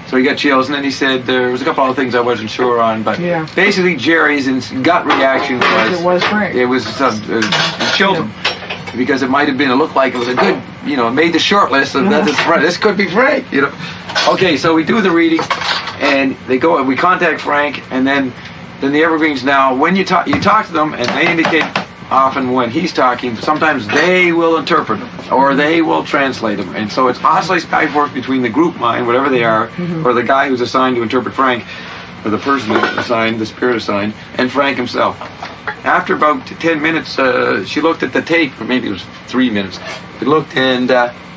So he got chills, and then he said there was a couple other things I wasn't sure on, but basically Jerry's gut reaction was... It was Frank. It was, it chilled him, because it might have been, it looked like it was a good, it made the short list, so this could be Frank, Okay, so we do the reading, and we contact Frank, and then the Evergreens now, when you talk to them, and they indicate often when he's talking, sometimes they will interpret them, or they will translate them, and so it's oscillates back and forth between the group mind, whatever they are, or the guy who's assigned to interpret Frank, or the person assigned, the spirit assigned, and Frank himself. After about 10 minutes, she looked at the tape, or maybe it was 3 minutes, it looked, and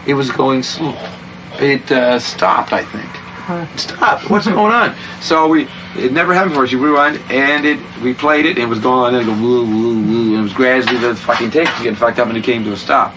it was going slow. It stopped, I think. It stopped. What's going on? So it never happened before. She rewound, and we played it, and it was going on, and it go woo, woo, woo, and it was gradually the fucking tape was getting fucked up, and it came to a stop.